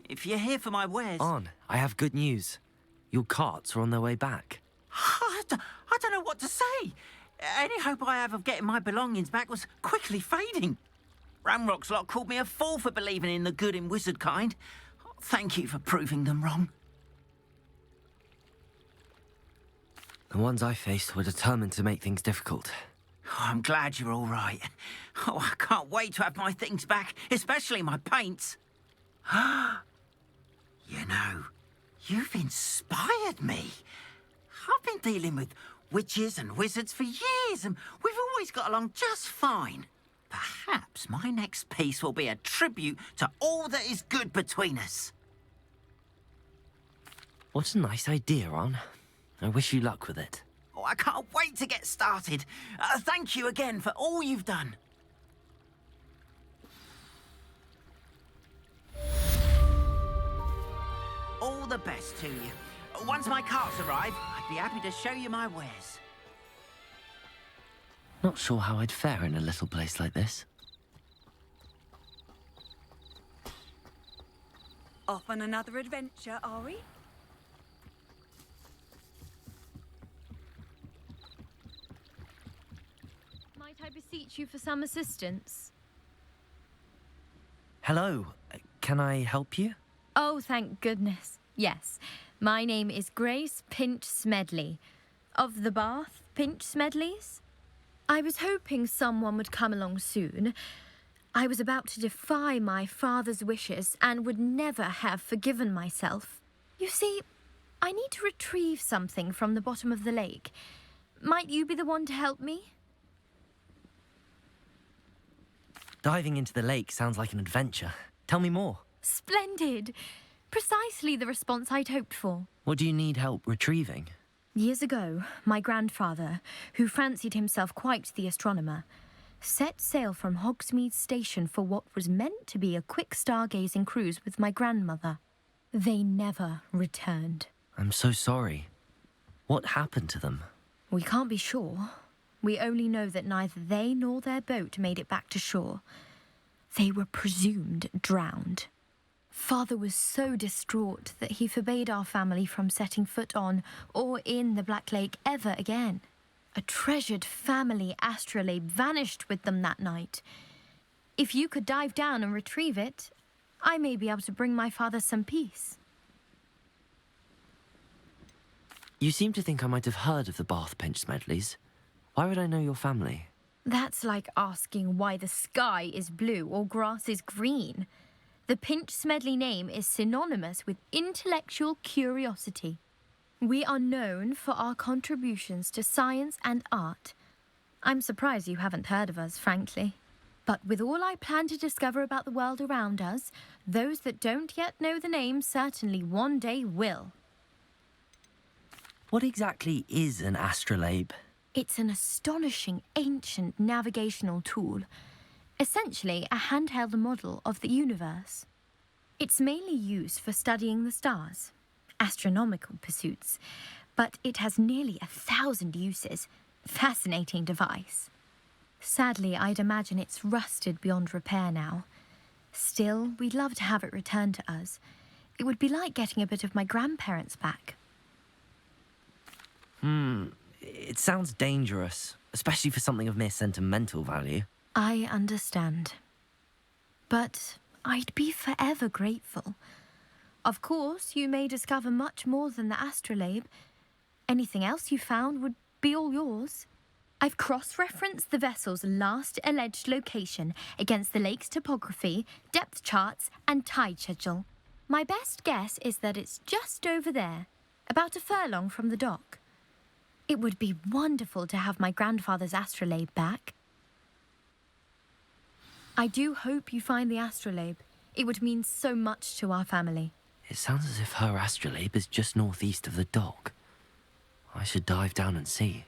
If you're here for my wares... Arn, I have good news. Your carts are on their way back. I don't know what to say. Any hope I have of getting my belongings back was quickly fading. Ramrock's lot called me a fool for believing in the good in wizard kind. Thank you for proving them wrong. The ones I faced were determined to make things difficult. Oh, I'm glad you're all right. Oh, I can't wait to have my things back, especially my paints. You know, you've inspired me. I've been dealing with witches and wizards for years, and we've always got along just fine. Perhaps my next piece will be a tribute to all that is good between us. What a nice idea, Arn. I wish you luck with it. Oh, I can't wait to get started. Thank you again for all you've done. All the best to you. Once my carts arrive, I'd be happy to show you my wares. Not sure how I'd fare in a little place like this. Off on another adventure, are we? Might I beseech you for some assistance? Hello, can I help you? Oh, thank goodness. Yes, my name is Grace Pinch Smedley, of the Bath Pinch Smedleys. I was hoping someone would come along soon. I was about to defy my father's wishes and would never have forgiven myself. You see, I need to retrieve something from the bottom of the lake. Might you be the one to help me? Diving into the lake sounds like an adventure. Tell me more. Splendid! Precisely the response I'd hoped for. What do you need help retrieving? Years ago, my grandfather, who fancied himself quite the astronomer, set sail from Hogsmeade Station for what was meant to be a quick stargazing cruise with my grandmother. They never returned. I'm so sorry. What happened to them? We can't be sure. We only know that neither they nor their boat made it back to shore. They were presumed drowned. Father was so distraught that he forbade our family from setting foot on or in the Black Lake ever again. A treasured family astrolabe vanished with them that night. If you could dive down and retrieve it, I may be able to bring my father some peace. You seem to think I might have heard of the Bath Pinch Smedleys. Why would I know your family? That's like asking why the sky is blue or grass is green. The Pinch Smedley name is synonymous with intellectual curiosity. We are known for our contributions to science and art. I'm surprised you haven't heard of us, frankly. But with all I plan to discover about the world around us, those that don't yet know the name certainly one day will. What exactly is an astrolabe? It's an astonishing ancient navigational tool. Essentially a handheld model of the universe. It's mainly used for studying the stars, astronomical pursuits, but it has nearly 1,000 uses. Fascinating device. Sadly, I'd imagine it's rusted beyond repair now. Still, we'd love to have it returned to us. It would be like getting a bit of my grandparents back. It sounds dangerous, especially for something of mere sentimental value. I understand. But I'd be forever grateful. Of course, you may discover much more than the astrolabe. Anything else you found would be all yours. I've cross-referenced the vessel's last alleged location against the lake's topography, depth charts, and tide schedule. My best guess is that it's just over there, about a furlong from the dock. It would be wonderful to have my grandfather's astrolabe back. I do hope you find the astrolabe. It would mean so much to our family. It sounds as if her astrolabe is just northeast of the dock. I should dive down and see.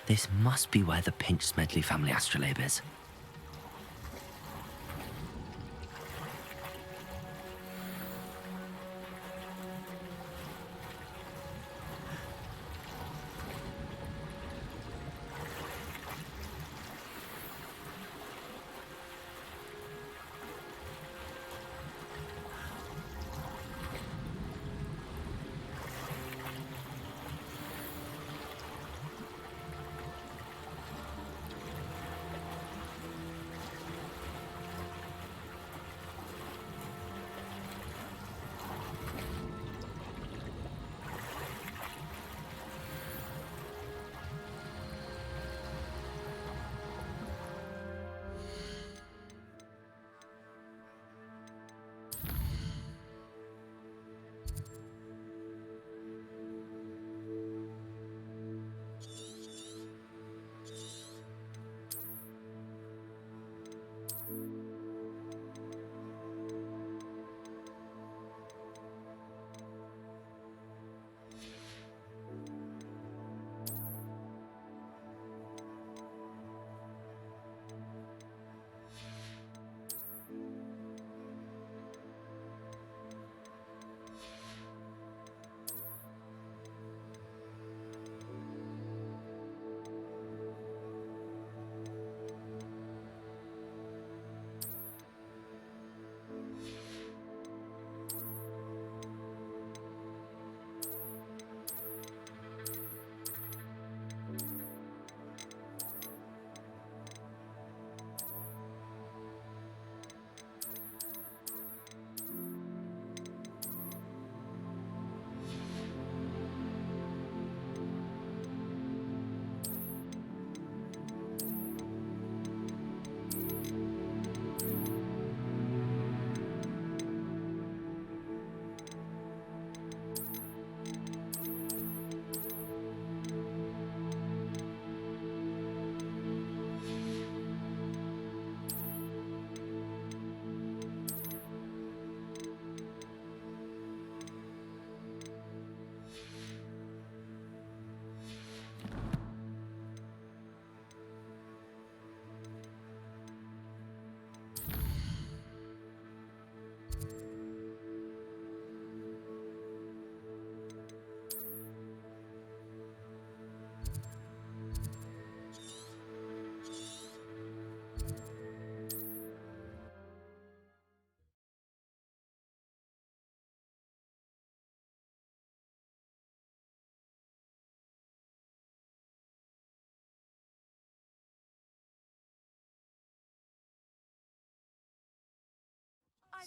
This must be where the Pinch Smedley family astrolabe is.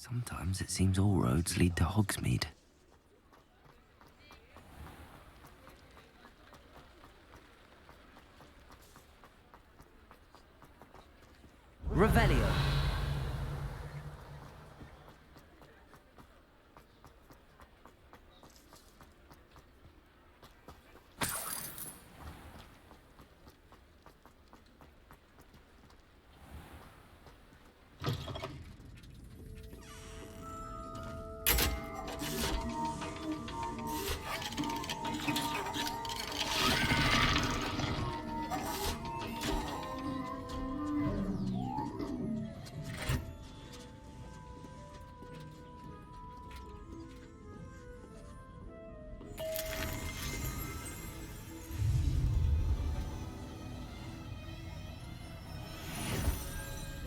Sometimes it seems all roads lead to Hogsmeade. Revelio.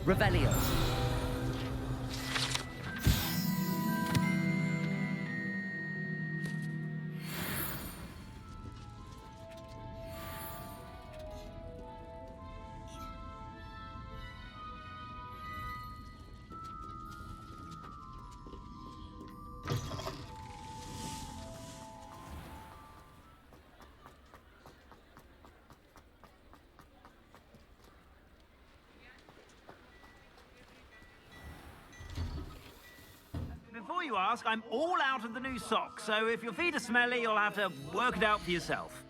Revelio. Before you ask, I'm all out of the new socks, so if your feet are smelly, you'll have to work it out for yourself.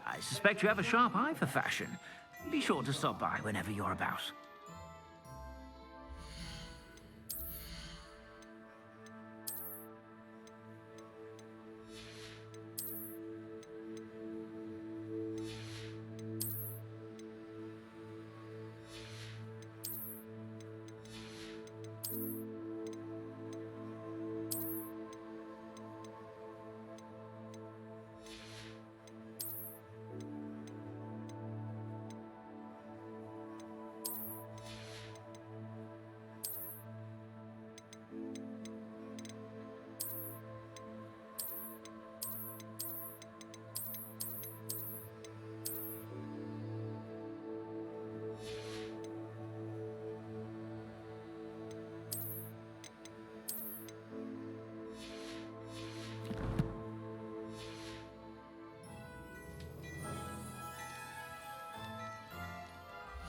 I suspect you have a sharp eye for fashion. Be sure to stop by whenever you're about.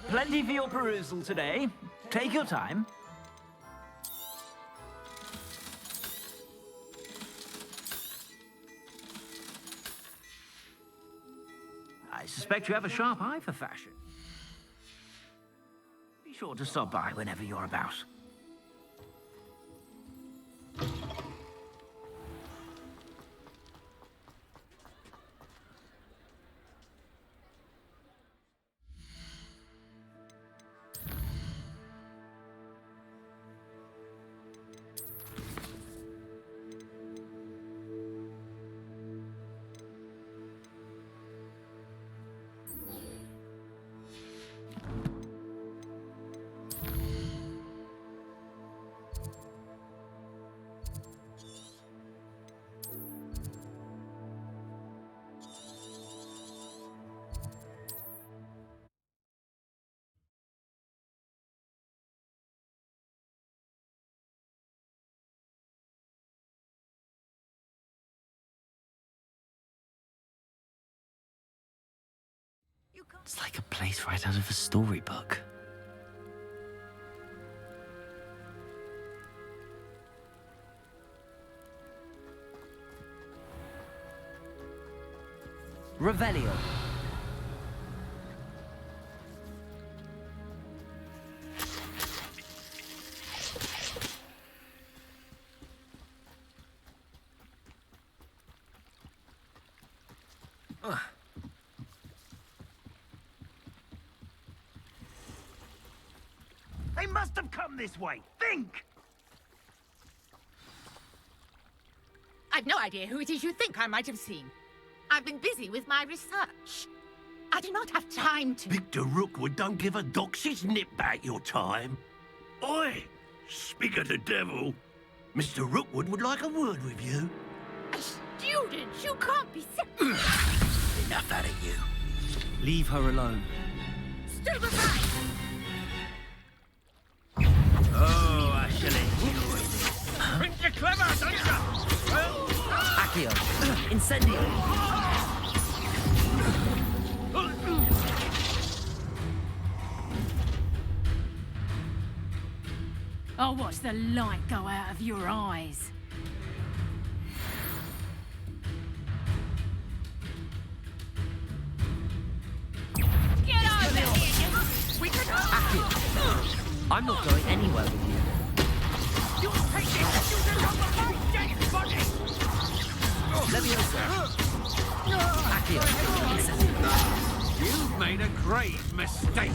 Plenty for your perusal today. Take your time. I suspect you have a sharp eye for fashion. Be sure to stop by whenever you're about. It's like a place right out of a storybook. Revelio. They must have come this way. Think! I've no idea who it is you think I might have seen. I've been busy with my research. I do not have time to... Victor Rookwood don't give a doxy's nip back your time. Oi! Speak of the devil. Mr. Rookwood would like a word with you. A student? You can't be... Enough out of you. Leave her alone. Stay aside! Oh, I shall enjoy this. Think you're clever, don't you? Well... Accio! Incendio! I'll watch the light go out of your eyes. Get over here, you wicked... Accio! I'm not going anywhere with you. You take this student off of my dead body! Leviosa! Accio! Incendio! You've made a grave mistake.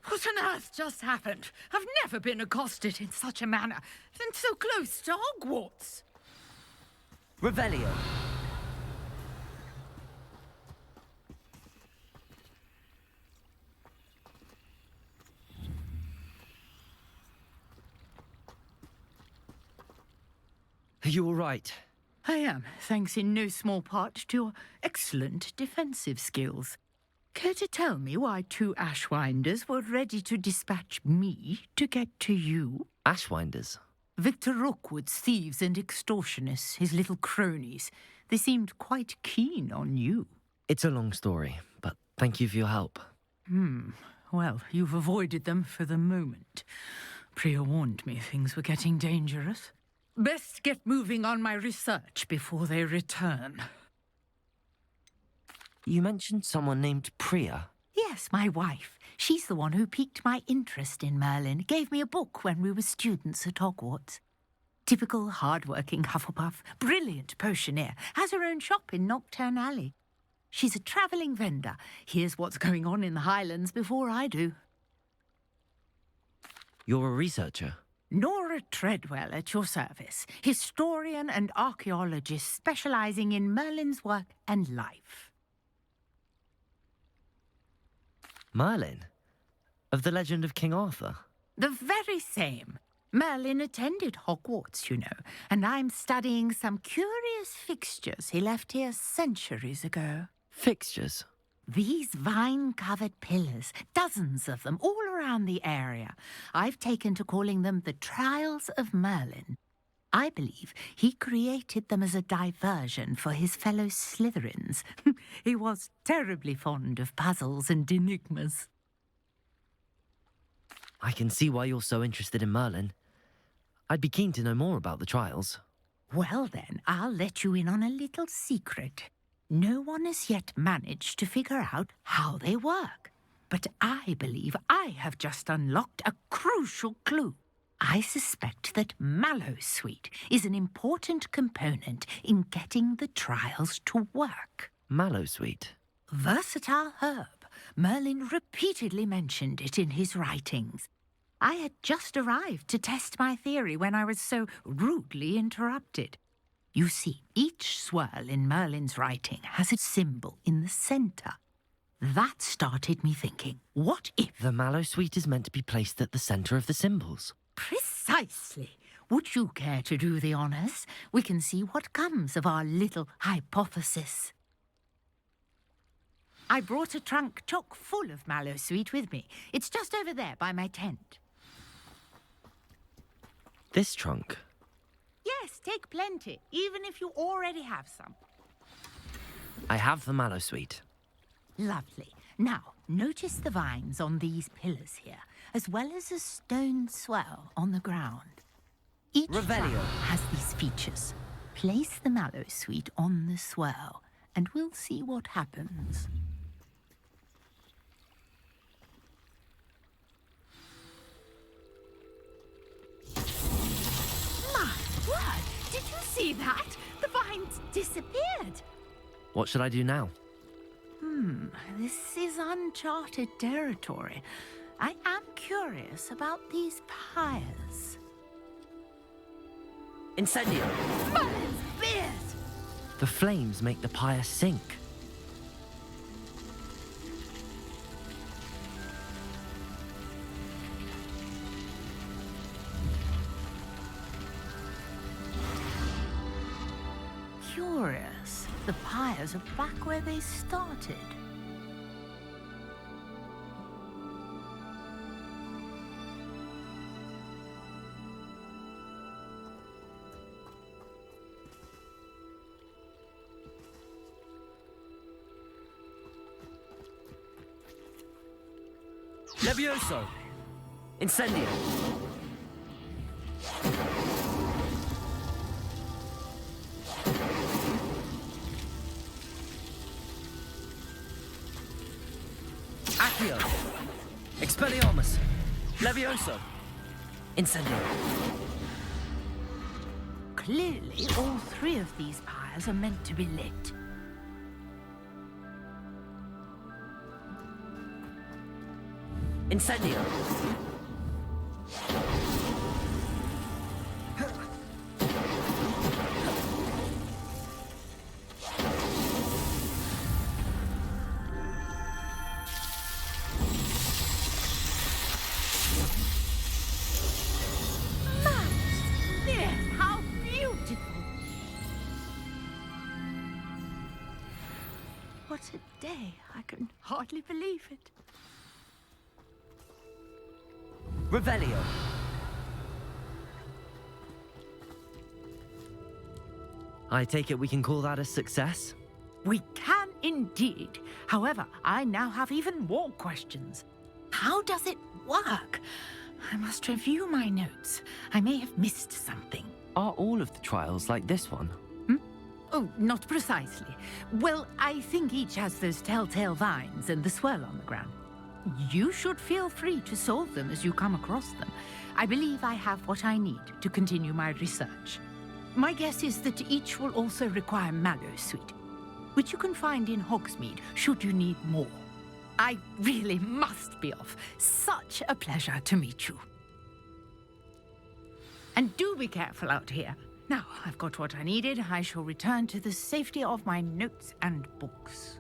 What on earth just happened? I've never been accosted in such a manner, and so close to Hogwarts. Revelio! Are you all right? I am, thanks in no small part to your excellent defensive skills. Care to tell me why 2 Ashwinders were ready to dispatch me to get to you? Ashwinders? Victor Rookwood's thieves and extortionists, his little cronies. They seemed quite keen on you. It's a long story, but thank you for your help. Well, you've avoided them for the moment. Priya warned me things were getting dangerous. Best get moving on my research before they return. You mentioned someone named Priya. Yes, my wife. She's the one who piqued my interest in Merlin, gave me a book when we were students at Hogwarts. Typical hard-working Hufflepuff, brilliant potioneer, has her own shop in Nocturne Alley. She's a travelling vendor, hears what's going on in the Highlands before I do. You're a researcher? Nora Treadwell at your service, historian and archaeologist specialising in Merlin's work and life. Merlin? Of the legend of King Arthur? The very same. Merlin attended Hogwarts, you know, and I'm studying some curious fixtures he left here centuries ago. Fixtures? These vine-covered pillars, dozens of them, all around the area. I've taken to calling them the Trials of Merlin. I believe he created them as a diversion for his fellow Slytherins. He was terribly fond of puzzles and enigmas. I can see why you're so interested in Merlin. I'd be keen to know more about the trials. Well then, I'll let you in on a little secret. No one has yet managed to figure out how they work. But I believe I have just unlocked a crucial clue. I suspect that Mallowsweet is an important component in getting the trials to work. Mallowsweet? Versatile herb. Merlin repeatedly mentioned it in his writings. I had just arrived to test my theory when I was so rudely interrupted. You see, each swirl in Merlin's writing has a symbol in the centre. That started me thinking, what if... The Mallowsweet is meant to be placed at the centre of the symbols. Precisely. Would you care to do the honours? We can see what comes of our little hypothesis. I brought a trunk chock full of Mallowsweet with me. It's just over there by my tent. This trunk? Yes, take plenty, even if you already have some. I have the Mallowsweet. Lovely. Now, notice the vines on these pillars here, as well as a stone swell on the ground. Each Revelio has these features. Place the Mallowsweet on the swell, and we'll see what happens. disappeared. What should I do now? This is uncharted territory. I am curious about these pyres. Incendio! Merlin's beard! The flames make the pyre sink. Curious. The pyres are back where they started. Levioso! Incendio! Accio! Expelliarmus! Levioso! Incendio! Clearly, all three of these pyres are meant to be lit. Incendio! Yes, how beautiful! What a day. I can hardly believe it. Revelio! I take it we can call that a success? We can indeed. However, I now have even more questions. How does it work? I must review my notes. I may have missed something. Are all of the trials like this one? Oh, not precisely. Well, I think each has those telltale vines and the swirl on the ground. You should feel free to solve them as you come across them. I believe I have what I need to continue my research. My guess is that each will also require Mallowsweet, which you can find in Hogsmeade should you need more. I really must be off. Such a pleasure to meet you. And do be careful out here. Now, I've got what I needed. I shall return to the safety of my notes and books.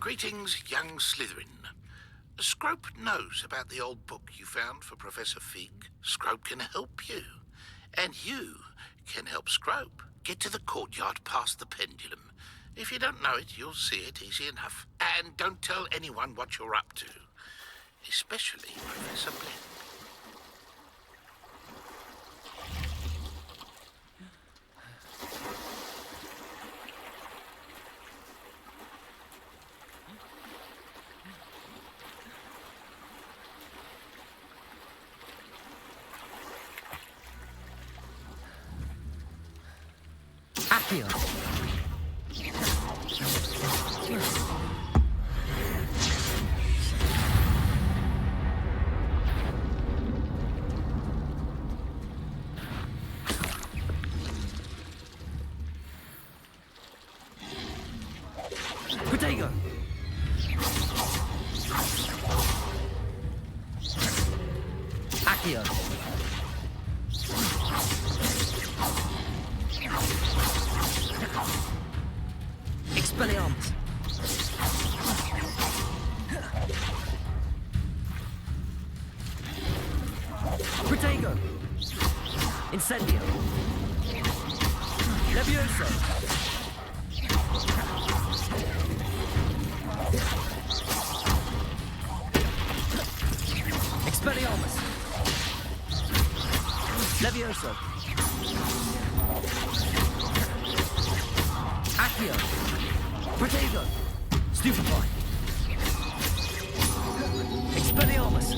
Greetings, young Slytherin. Scrope knows about the old book you found for Professor Fig. Scrope can help you. And you can help Scrope. Get to the courtyard past the pendulum. If you don't know it, you'll see it easy enough. And don't tell anyone what you're up to. Especially Professor Blinn. Accio. Protego. Accio. Expelliarmus. Protego. Incendio. Levioso. Expelliarmus. Levioso. Accio. Protego. Stupefy. Expelliarmus.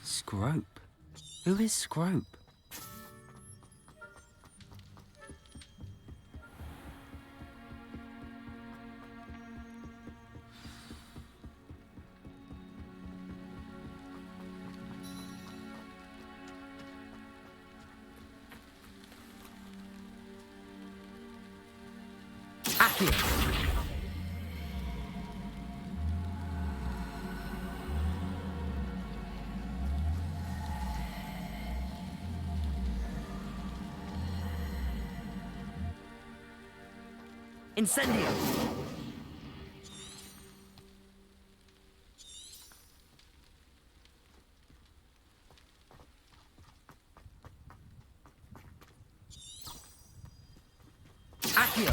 Scrope? Who is Scrope? Accio. Incendio. Accio.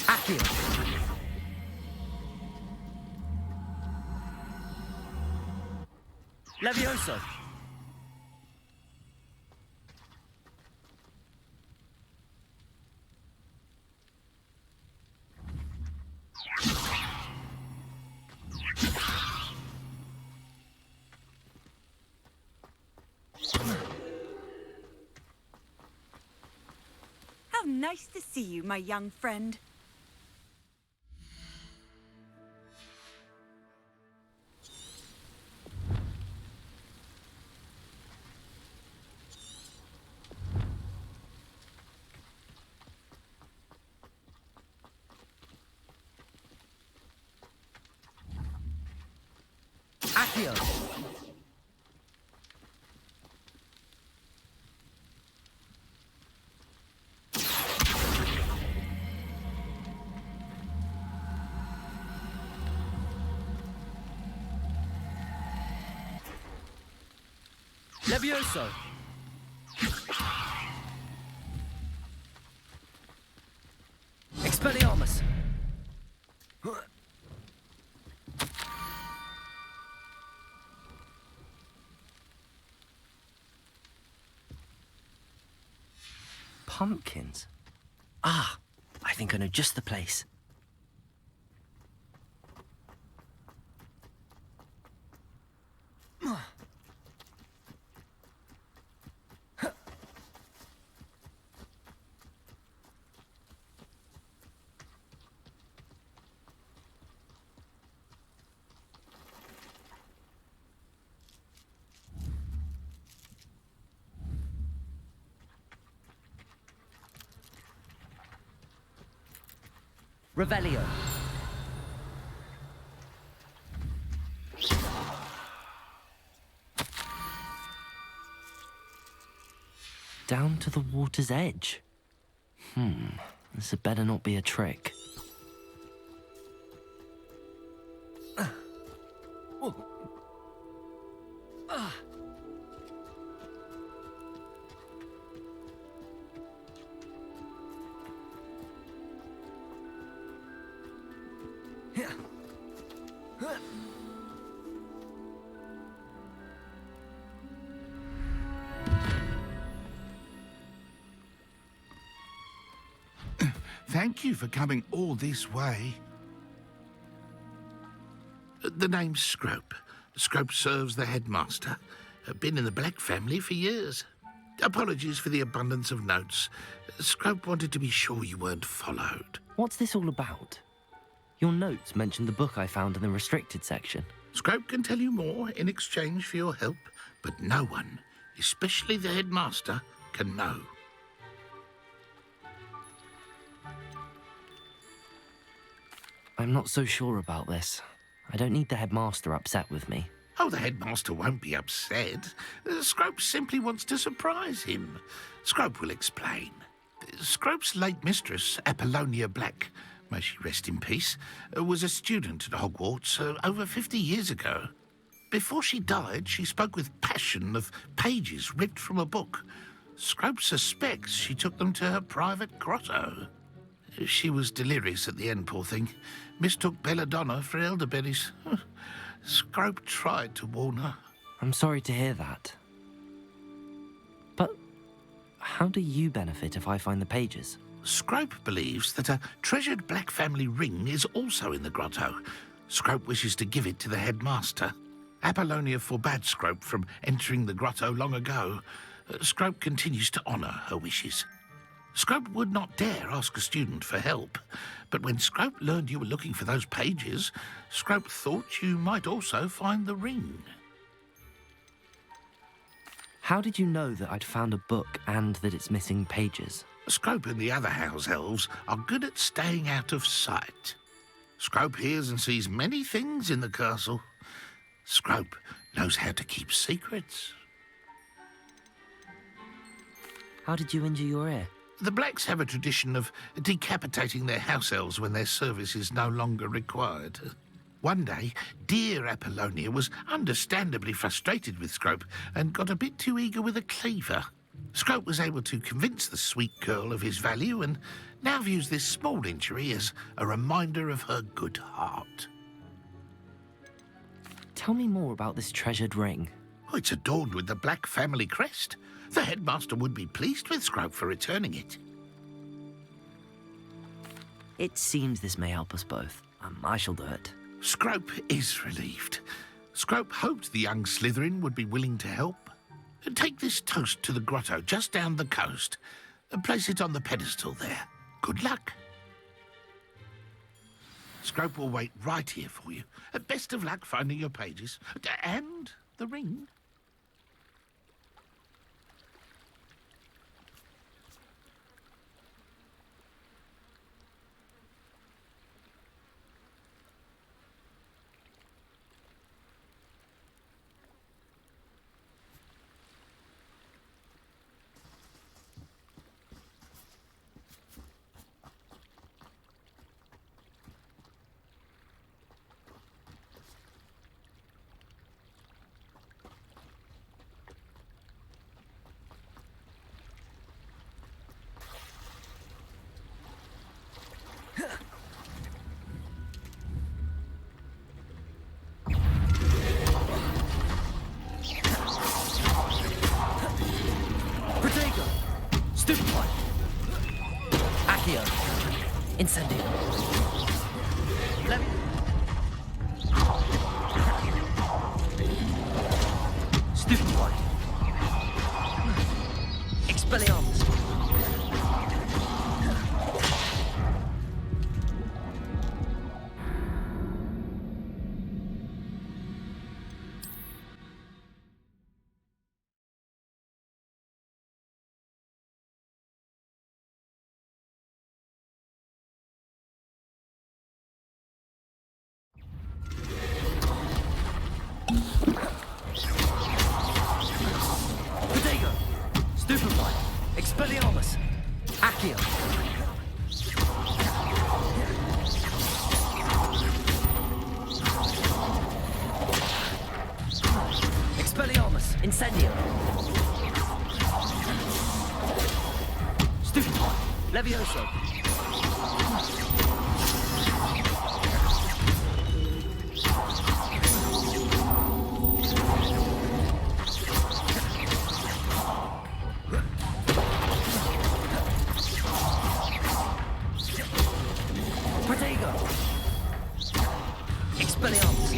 Accio. Levioso. How nice to see you, my young friend. Accio. Levioso! Expelliarmus! Pumpkins? Ah, I think I know just the place. Revelio. Down to the water's edge. This had better not be a trick. Thank you for coming all this way. The name's Scrope. Scrope serves the headmaster. Been in the Black family for years. Apologies for the abundance of notes. Scrope wanted to be sure you weren't followed. What's this all about? Your notes mentioned the book I found in the restricted section. Scrope can tell you more in exchange for your help, but no one, especially the headmaster, can know. I'm not so sure about this. I don't need the headmaster upset with me. Oh, the headmaster won't be upset. Scrope simply wants to surprise him. Scrope will explain. Scrope's late mistress, Apollonia Black, may she rest in peace, was a student at Hogwarts over 50 years ago. Before she died, she spoke with passion of pages ripped from a book. Scrope suspects she took them to her private grotto. She was delirious at the end, poor thing. Mistook belladonna for elderberries. Scrope tried to warn her. I'm sorry to hear that. But how do you benefit if I find the pages? Scrope believes that a treasured Black family ring is also in the grotto. Scrope wishes to give it to the headmaster. Apollonia forbade Scrope from entering the grotto long ago. Scrope continues to honour her wishes. Scrope would not dare ask a student for help, but when Scrope learned you were looking for those pages, Scrope thought you might also find the ring. How did you know that I'd found a book and that it's missing pages? Scrope and the other house elves are good at staying out of sight. Scrope hears and sees many things in the castle. Scrope knows how to keep secrets. How did you injure your ear? The Blacks have a tradition of decapitating their house elves when their service is no longer required. One day, dear Apollonia was understandably frustrated with Scrope and got a bit too eager with a cleaver. Scrope was able to convince the sweet girl of his value and now views this small injury as a reminder of her good heart. Tell me more about this treasured ring. Oh, it's adorned with the Black family crest. The headmaster would be pleased with Scrope for returning it. It seems this may help us both. I shall do it. Scrope is relieved. Scrope hoped the young Slytherin would be willing to help. Take this toast to the grotto just down the coast and place it on the pedestal there. Good luck. Scrope will wait right here for you. Best of luck finding your pages. And the ring. Incendio. Stupefy. Expelliarmus. Protego. Stupefy. Expelliarmus. Accio. Expelliarmus. Incendio. Stupefy. Levioso. Protego. Expelliarmus.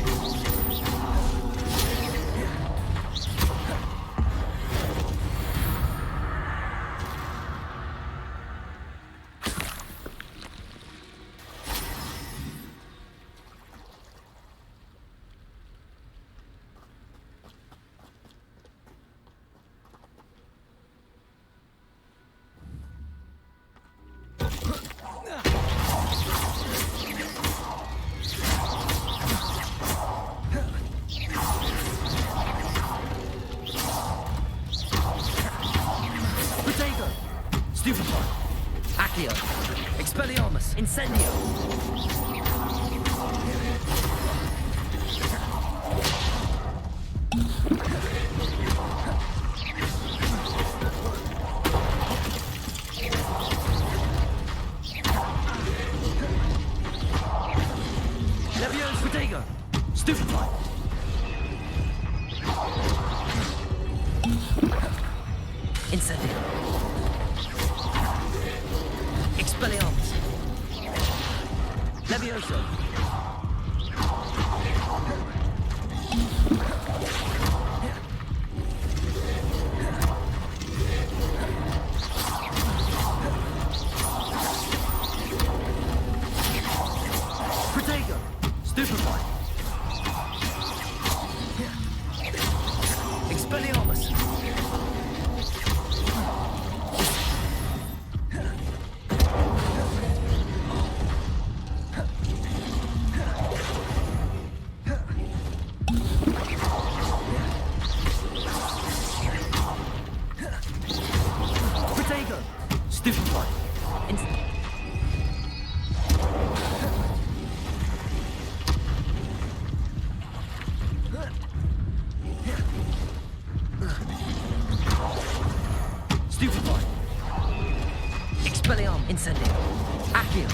Protego. Stupefy. Accio. Expelliarmus. Incendio. Levioso. Protego. Stupefy. Incendio. Expelliarmus. Levioso. Protego. Stupefy. Expelliarmus. Protego. Stupefy. Stupefy. Expelliarm. Incendio. Accio.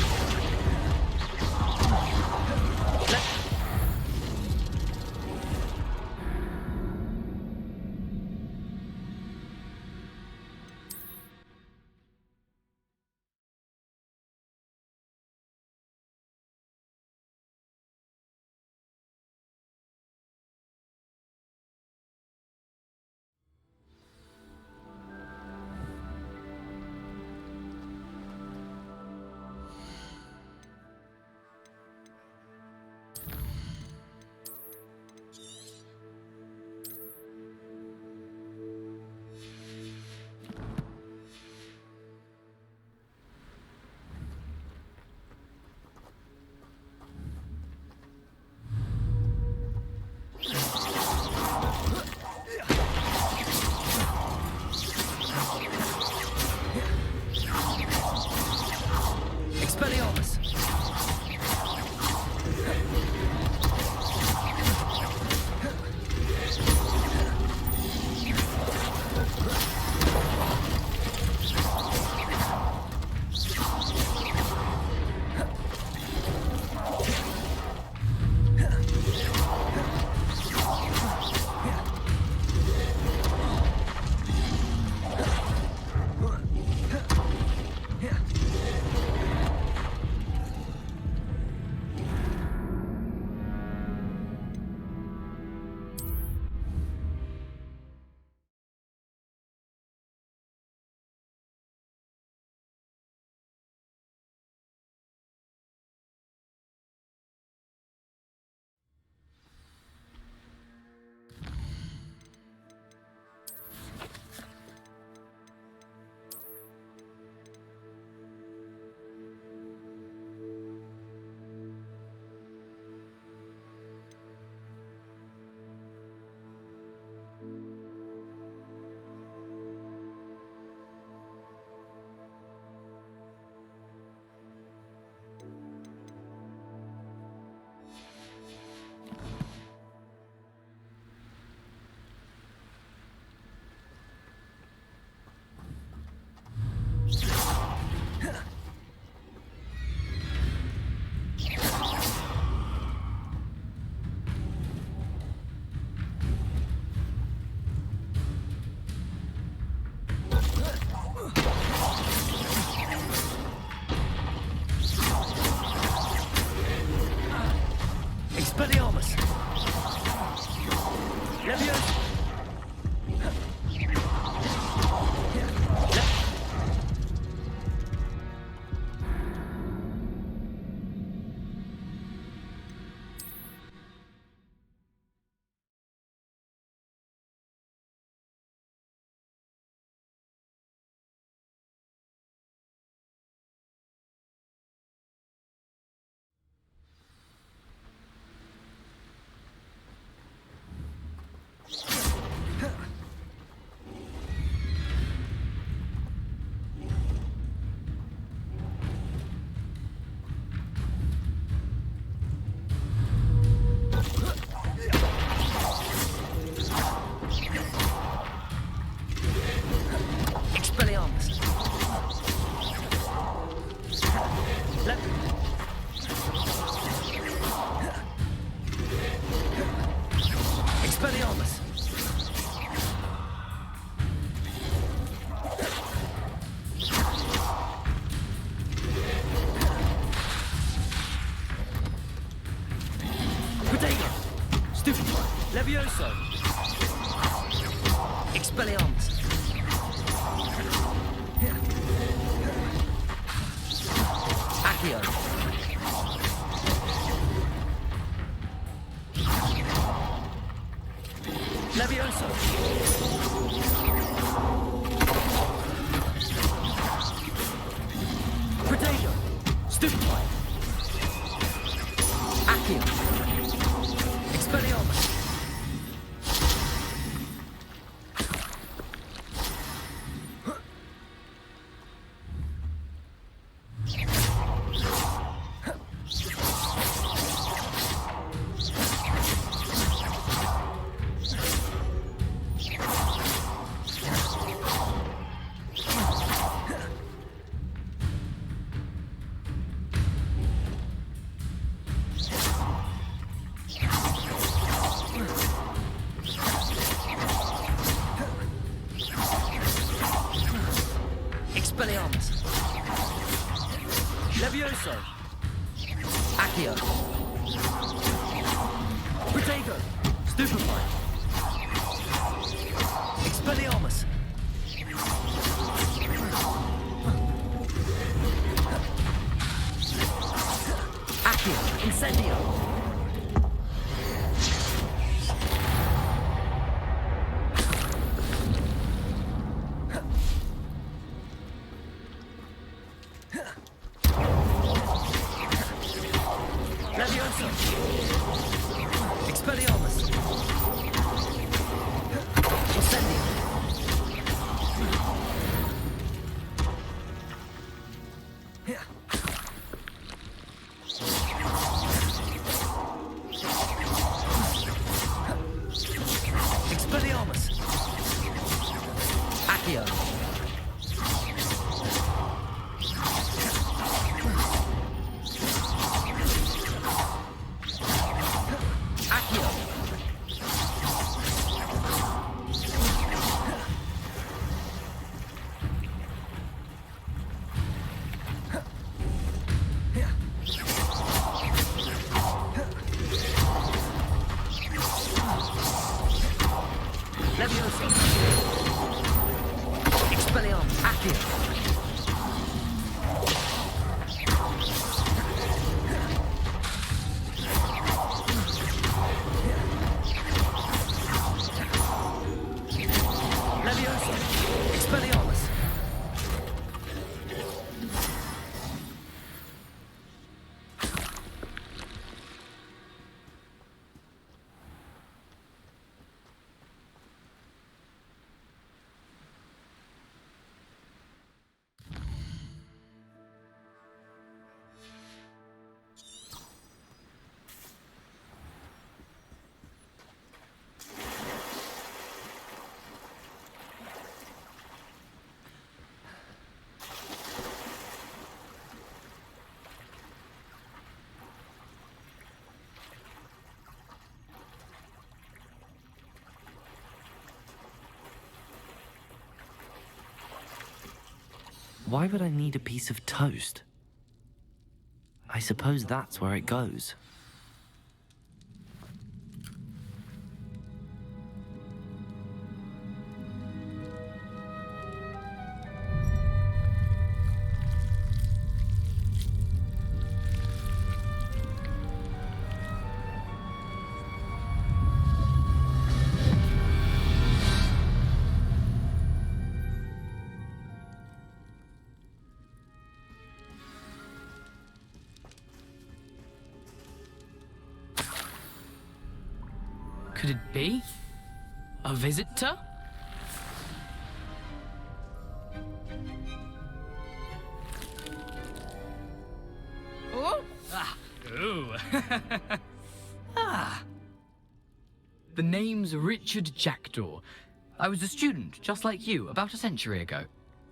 Expelliarmus! Leviosa! Expelliarmus! Protego! Stupefy! Levioso! Expelliarmus! Accio! Levioso! Protego! Stupefy! Accio! Expelliarmus! Expelliarmus! Levioso! Accio! Protego! Stupefy! Expelliarmus! Accio! Incendio! Levioso! Expelliarmus! Incendio! Expelliarmus! Accio! Accio! Levioso! Expelliarmus! Accio! Levioso! Expelliarmus! Why would I need a piece of toast? I suppose that's where it goes. could it be? A visitor? Oh? Ooh. The name's Richard Jackdaw. I was a student, just like you, about a century ago.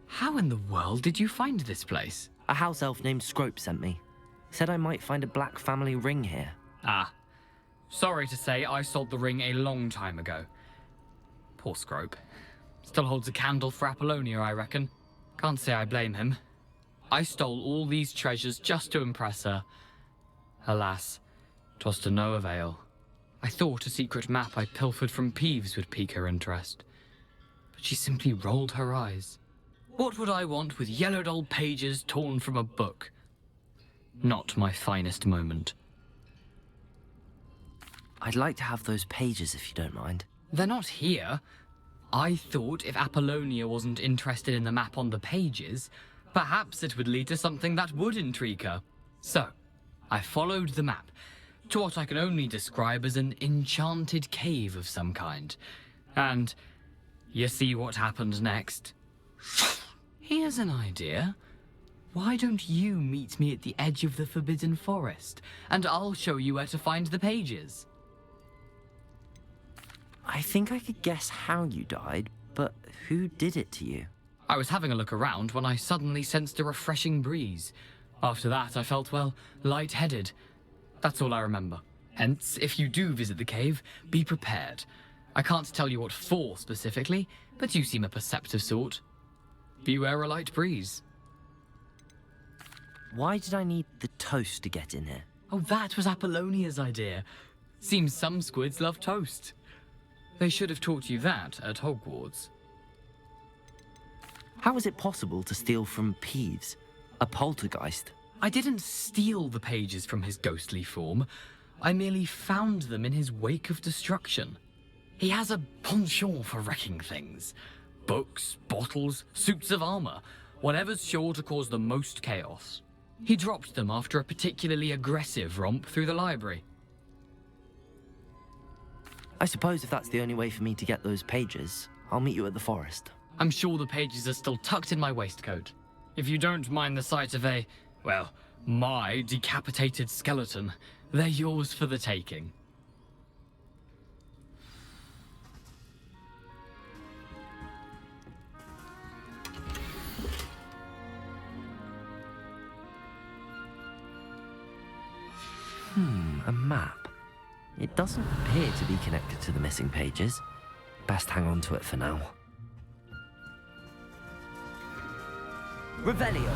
How in the world did you find this place? A house elf named Scrope sent me. Said I might find a black family ring here. Ah. Sorry to say, I sold the ring a long time ago. Poor Scrope. Still holds a candle for Apollonia, I reckon. Can't say I blame him. I stole all these treasures just to impress her. Alas, 'twas to no avail. I thought a secret map I pilfered from Peeves would pique her interest. But she simply rolled her eyes. What would I want with yellowed old pages torn from a book? Not my finest moment. I'd like to have those pages if you don't mind. They're not here. I thought if Apollonia wasn't interested in the map on the pages, perhaps it would lead to something that would intrigue her. So, I followed the map to what I can only describe as an enchanted cave of some kind. And you see what happened next? Here's an idea. Why don't you meet me at the edge of the Forbidden Forest, and I'll show you where to find the pages? I think I could guess how you died, but who did it to you? I was having a look around when I suddenly sensed a refreshing breeze. After that, I felt, well, lightheaded. That's all I remember. Hence, if you do visit the cave, be prepared. I can't tell you what for specifically, but you seem a perceptive sort. Beware a light breeze. Why did I need the toast to get in here? Oh, that was Apollonia's idea. Seems some squids love toast. They should have taught you that at Hogwarts. How is it possible to steal from Peeves, a poltergeist? I didn't steal the pages from his ghostly form. I merely found them in his wake of destruction. He has a penchant for wrecking things. Books, bottles, suits of armor, whatever's sure to cause the most chaos. He dropped them after a particularly aggressive romp through the library. I suppose if that's the only way for me to get those pages, I'll meet you at the forest. I'm sure the pages are still tucked in my waistcoat. If you don't mind the sight of a, well, my decapitated skeleton, they're yours for the taking. A map. It doesn't appear to be connected to the missing pages. Best hang on to it for now. Revelio.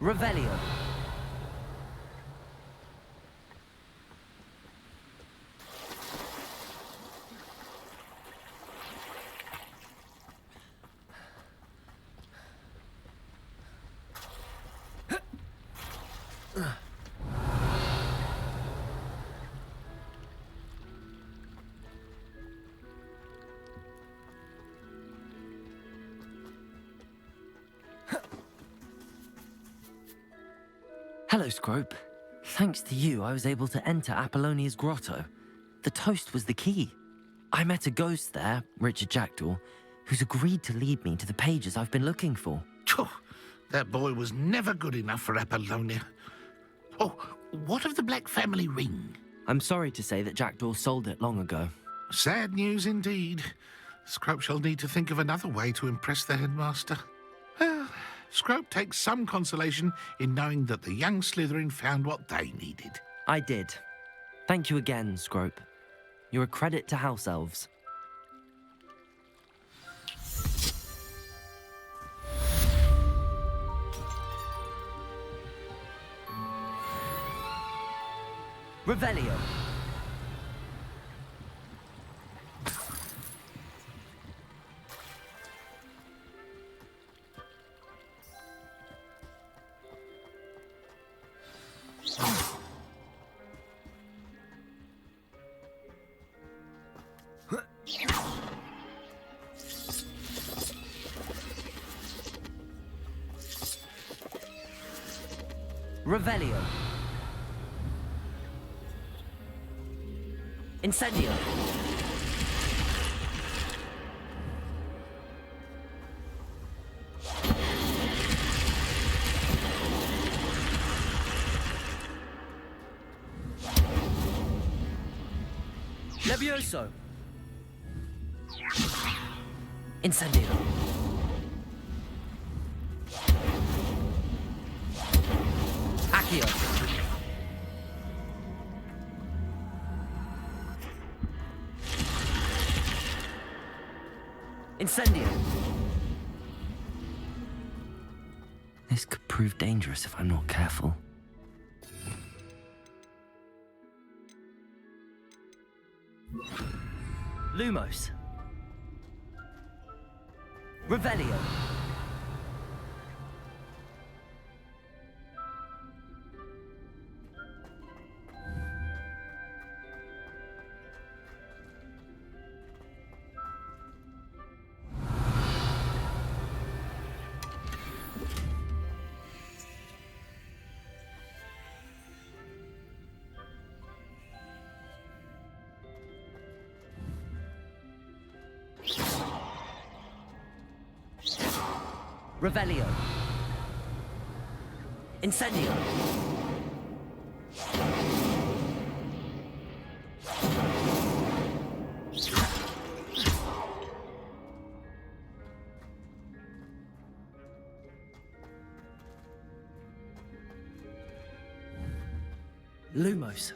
Revelio. Hello, Scrope. Thanks to you, I was able to enter Apollonia's grotto. The toast was the key. I met a ghost there, Richard Jackdaw, who's agreed to lead me to the pages I've been looking for. Phew, that boy was never good enough for Apollonia. Oh, what of the Black family ring? I'm sorry to say that Jackdaw sold it long ago. Sad news indeed. Scrope shall need to think of another way to impress the headmaster. Well, Scrope takes some consolation in knowing that the young Slytherin found what they needed. I did. Thank you again, Scrope. You're a credit to House Elves. Revelio. Revelio. Incendio. Levioso. Incendio. Accio. Incendio. This could prove dangerous if I'm not careful. Lumos. Revelio. Revelio. Incendio. Lumos.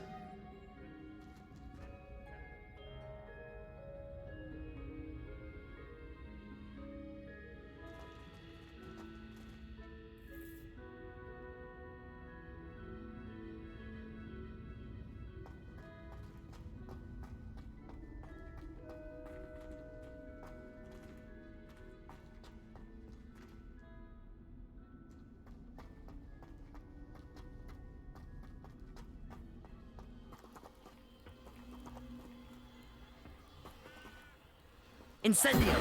Incendio.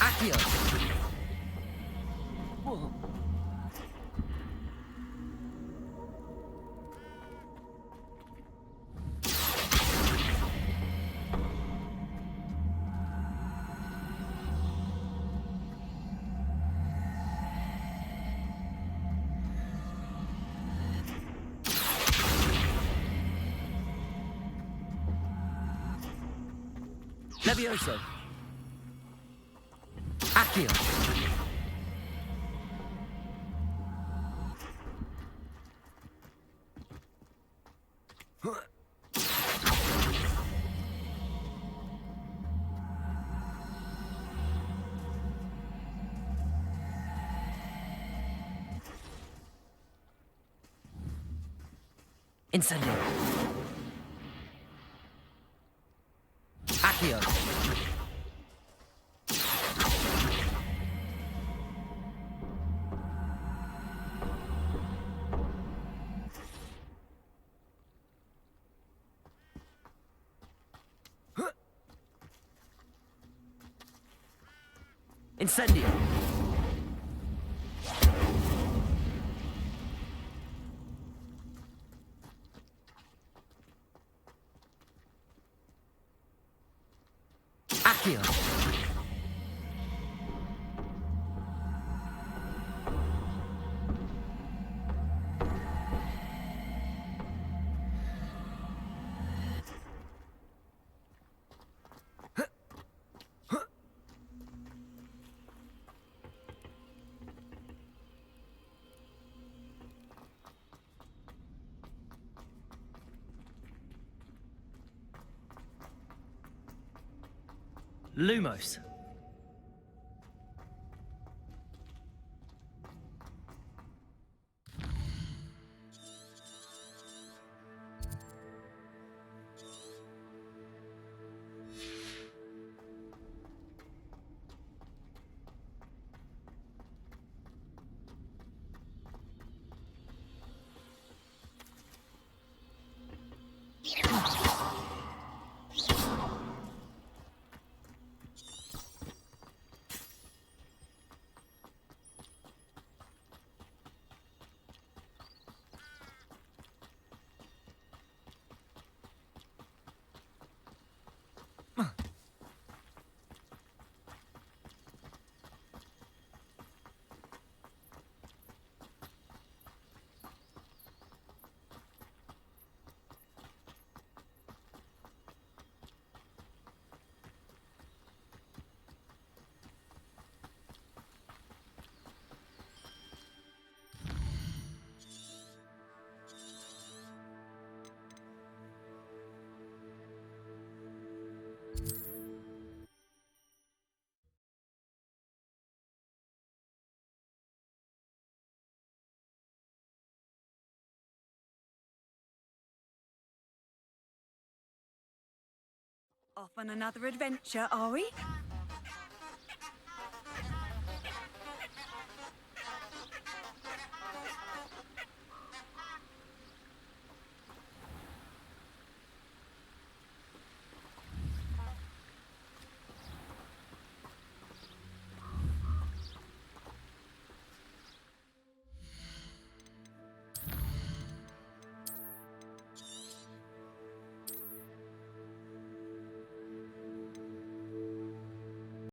Accio. Whoa. Levioso. Accio. Incendio. Accio. Incendio! Accio! Lumos. Off on another adventure, are we?